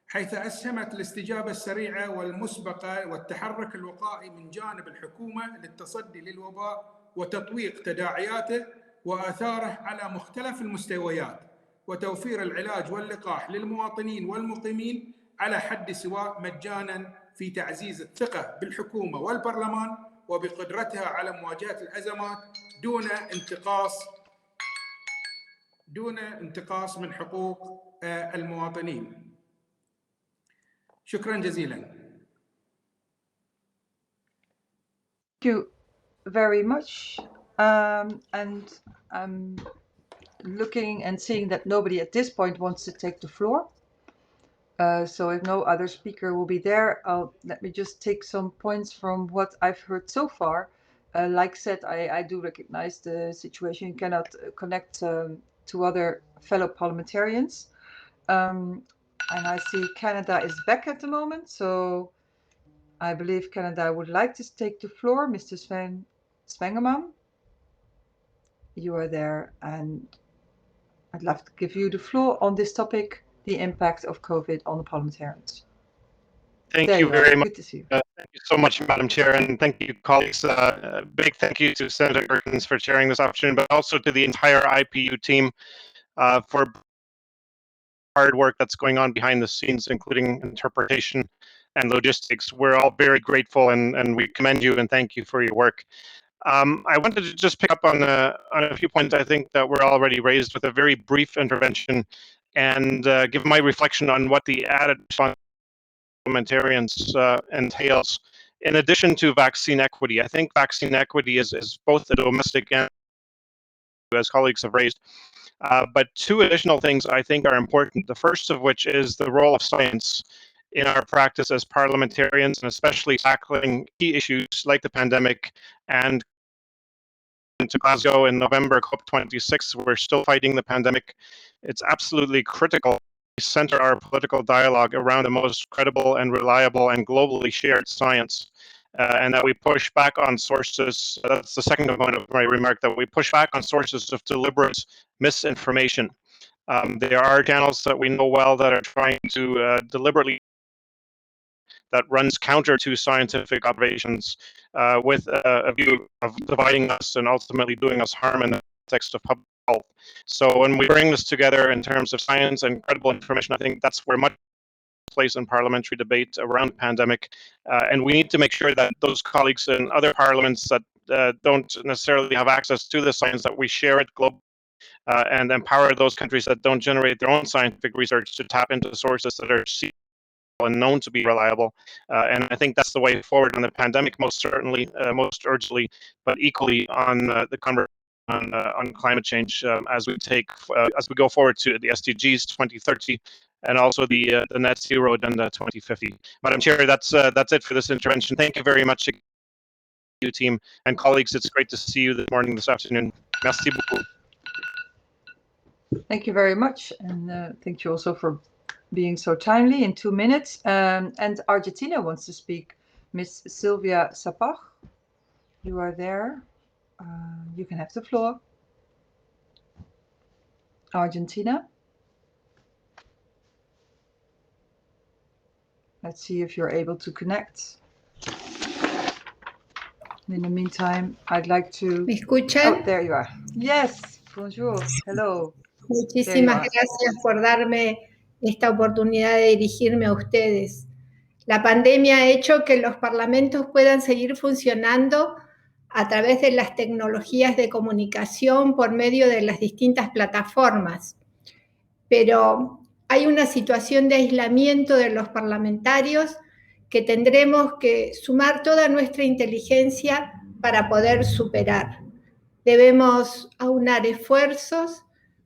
حيث أسهمت الاستجابة السريعة والمسبقة والتحرك الوقائي من جانب الحكومة للتصدي للوباء وتطويق تداعياته وآثاره على مختلف المستويات، وتوفير العلاج واللقاح للمواطنين والمقيمين على حد سواء مجاناً، في تعزيز الثقة بالحكومة والبرلمان وبقدرتها على مواجهة الأزمات دون انتقاص من حقوق المواطنين. شكرا جزيلا. Thank you very much. And I'm looking and seeing that nobody at this point wants to take the floor. So if no other speaker will be there, let me just take some points from what I've heard so far. like said, I do recognize the situation. You cannot connect to other fellow parliamentarians. And I see Canada is back at the moment, so I believe Canada would like to take the floor. Mr. Svengerman, you are there, and I'd love to give you the floor on this topic, the impact of COVID on the parliamentarians. Thank There you you very are. much. Good to see you. Thank you so much, Madam Chair, and thank you, colleagues. Big thank you to Senator Gerkens for chairing this opportunity, but also to the entire IPU team for hard work that's going on behind the scenes, including interpretation and logistics. We're all very grateful, and we commend you and thank you for your work. I wanted to just pick up on a few points I think that were already raised with a very brief intervention and give my reflection on what the added parliamentarians entails. In addition to vaccine equity, I think vaccine equity is both a domestic and, as colleagues have raised, but two additional things I think are important. The first of which is the role of science in our practice as parliamentarians, and especially tackling key issues like the pandemic and to Glasgow in November, COP26, we're still fighting the pandemic. It's absolutely critical we center our political dialogue around the most credible and reliable and globally shared science, and that we push back on sources. That's the second component of my remark, that we push back on sources of deliberate misinformation. There are channels that we know well that are trying to deliberately that runs counter to scientific observations with a view of dividing us and ultimately doing us harm in the context of public health. So when we bring this together in terms of science and credible information, I think that's where much place in parliamentary debate around the pandemic. And we need to make sure that those colleagues in other parliaments that don't necessarily have access to the science, that we share it globally. And empower those countries that don't generate their own scientific research to tap into sources that are and known to be reliable. And I think that's the way forward on the pandemic, most certainly, most urgently, but equally on the conversation on climate change as we go forward to the SDGs 2030 and also the net zero agenda 2050. Madam Chair, that's it for this intervention. Thank you very much, you team and colleagues. It's great to see you this afternoon. Merci beaucoup. Thank you very much, and thank you also for being so timely in 2 minutes. And Argentina wants to speak. Miss Sylvia Sapach, you are there. You can have the floor. Argentina. Let's see if you're able to connect. In the meantime, I'd like to... ¿Me escuchan? Oh, there you are. Yes, bonjour, hello. Muchísimas gracias por darme esta oportunidad de dirigirme a ustedes. La pandemia ha hecho que los parlamentos puedan seguir funcionando a través de las tecnologías de comunicación por medio de las distintas plataformas. Pero hay una situación de aislamiento de los parlamentarios que tendremos que sumar toda nuestra inteligencia para poder superar. Debemos aunar esfuerzos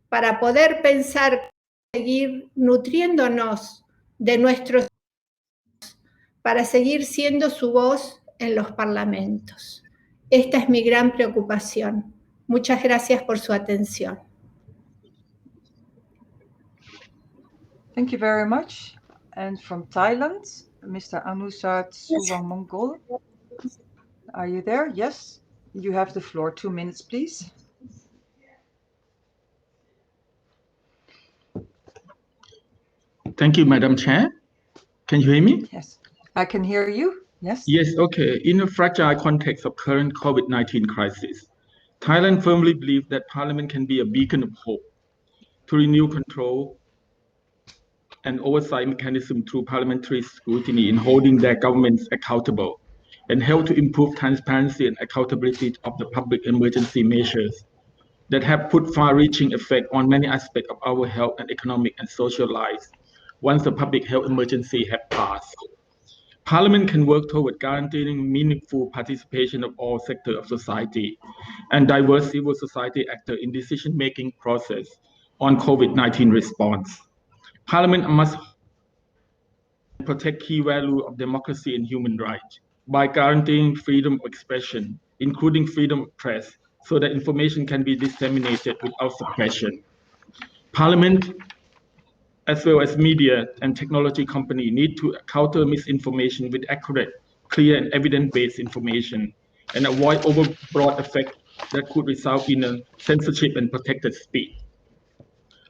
para poder pensar, seguir nutriéndonos de nuestros, para seguir siendo su voz en los parlamentos. Esta es mi gran preocupación. Muchas gracias por su atención. Thank you very much. And from Thailand, Mr. Anusat Suwamongol. Are you there? Yes. You have the floor. 2 minutes, please. Thank you, Madam Chair. Can you hear me? Yes, I can hear you. Yes. Yes, okay. In a fragile context of current COVID-19 crisis, Thailand firmly believes that Parliament can be a beacon of hope to renew control and oversight mechanism through parliamentary scrutiny in holding their governments accountable and help to improve transparency and accountability of the public emergency measures that have put far-reaching effect on many aspects of our health and economic and social lives once the public health emergency has passed. Parliament can work toward guaranteeing meaningful participation of all sectors of society and diverse civil society actors in decision-making process on COVID-19 response. Parliament must protect key values of democracy and human rights, by guaranteeing freedom of expression, including freedom of press, so that information can be disseminated without suppression. Parliament, as well as media and technology companies, need to counter misinformation with accurate, clear, and evidence-based information, and avoid overbroad effects that could result in a censorship and protected speech.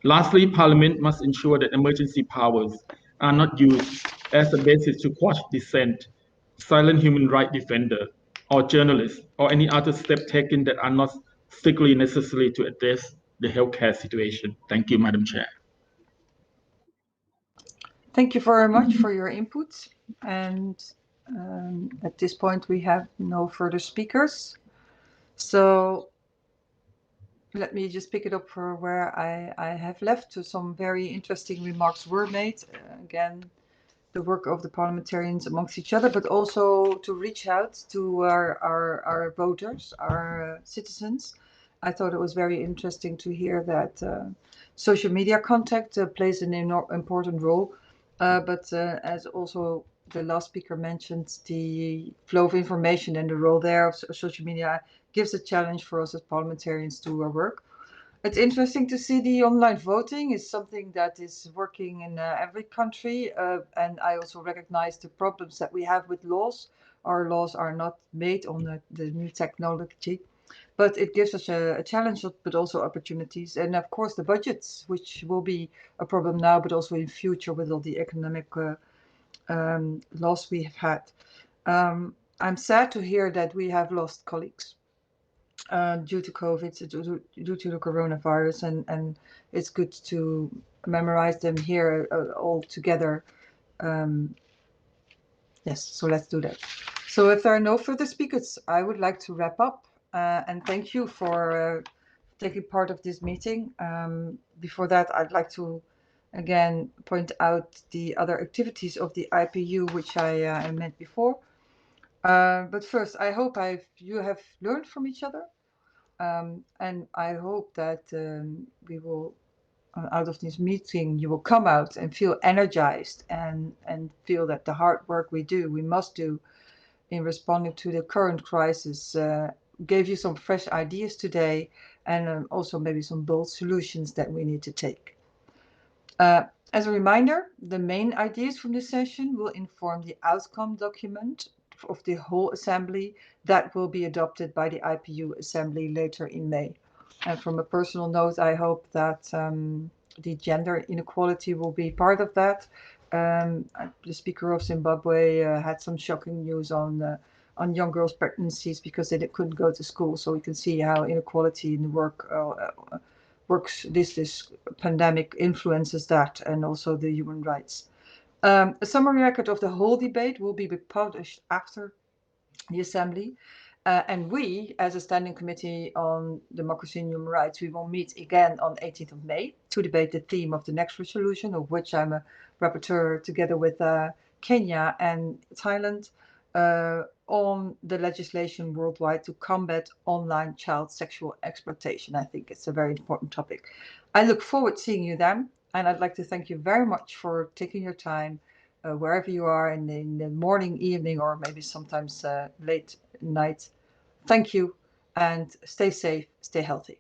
Lastly, Parliament must ensure that emergency powers are not used as a basis to quash dissent, silent human rights defender, or journalists, or any other step taken that are not strictly necessary to address the healthcare situation. Thank you, Madam Chair. Thank you very much for your input. And at this point, we have no further speakers. So let me just pick it up for where I have left. So some very interesting remarks were made. Again, the work of the parliamentarians amongst each other, but also to reach out to our voters, our citizens. I thought it was very interesting to hear that social media contact plays an important role. But as also the last speaker mentioned, the flow of information and the role there of social media gives a challenge for us as parliamentarians to our work. It's interesting to see the online voting is something that is working in every country. And I also recognize the problems that we have with laws. Our laws are not made on the new technology, but it gives us a challenge, but also opportunities. And of course, the budgets, which will be a problem now, but also in future with all the economic loss we have had. I'm sad to hear that we have lost colleagues due to COVID, due to the coronavirus, and it's good to memorize them here all together. Yes, so let's do that. So if there are no further speakers, I would like to wrap up and thank you for taking part of this meeting. Before that, I'd like to again point out the other activities of the IPU, which I meant before. But first, I hope you have learned from each other. And I hope that we will, out of this meeting, you will come out and feel energized and feel that the hard work we must do in responding to the current crisis gave you some fresh ideas today and also maybe some bold solutions that we need to take. As a reminder, the main ideas from this session will inform the outcome document of the whole assembly that will be adopted by the IPU assembly later in May. And from a personal note, I hope that the gender inequality will be part of that. The speaker of Zimbabwe had some shocking news on young girls' pregnancies because they couldn't go to school. So we can see how inequality in the work works. This pandemic influences that, and also the human rights. A summary record of the whole debate will be published after the assembly. And we, as a standing committee on democracy and human rights, we will meet again on 18th of May to debate the theme of the next resolution, of which I'm a rapporteur together with Kenya and Thailand, on the legislation worldwide to combat online child sexual exploitation. I think it's a very important topic. I look forward to seeing you then, and I'd like to thank you very much for taking your time wherever you are in the morning, evening, or maybe sometimes late night. Thank you, and stay safe, stay healthy.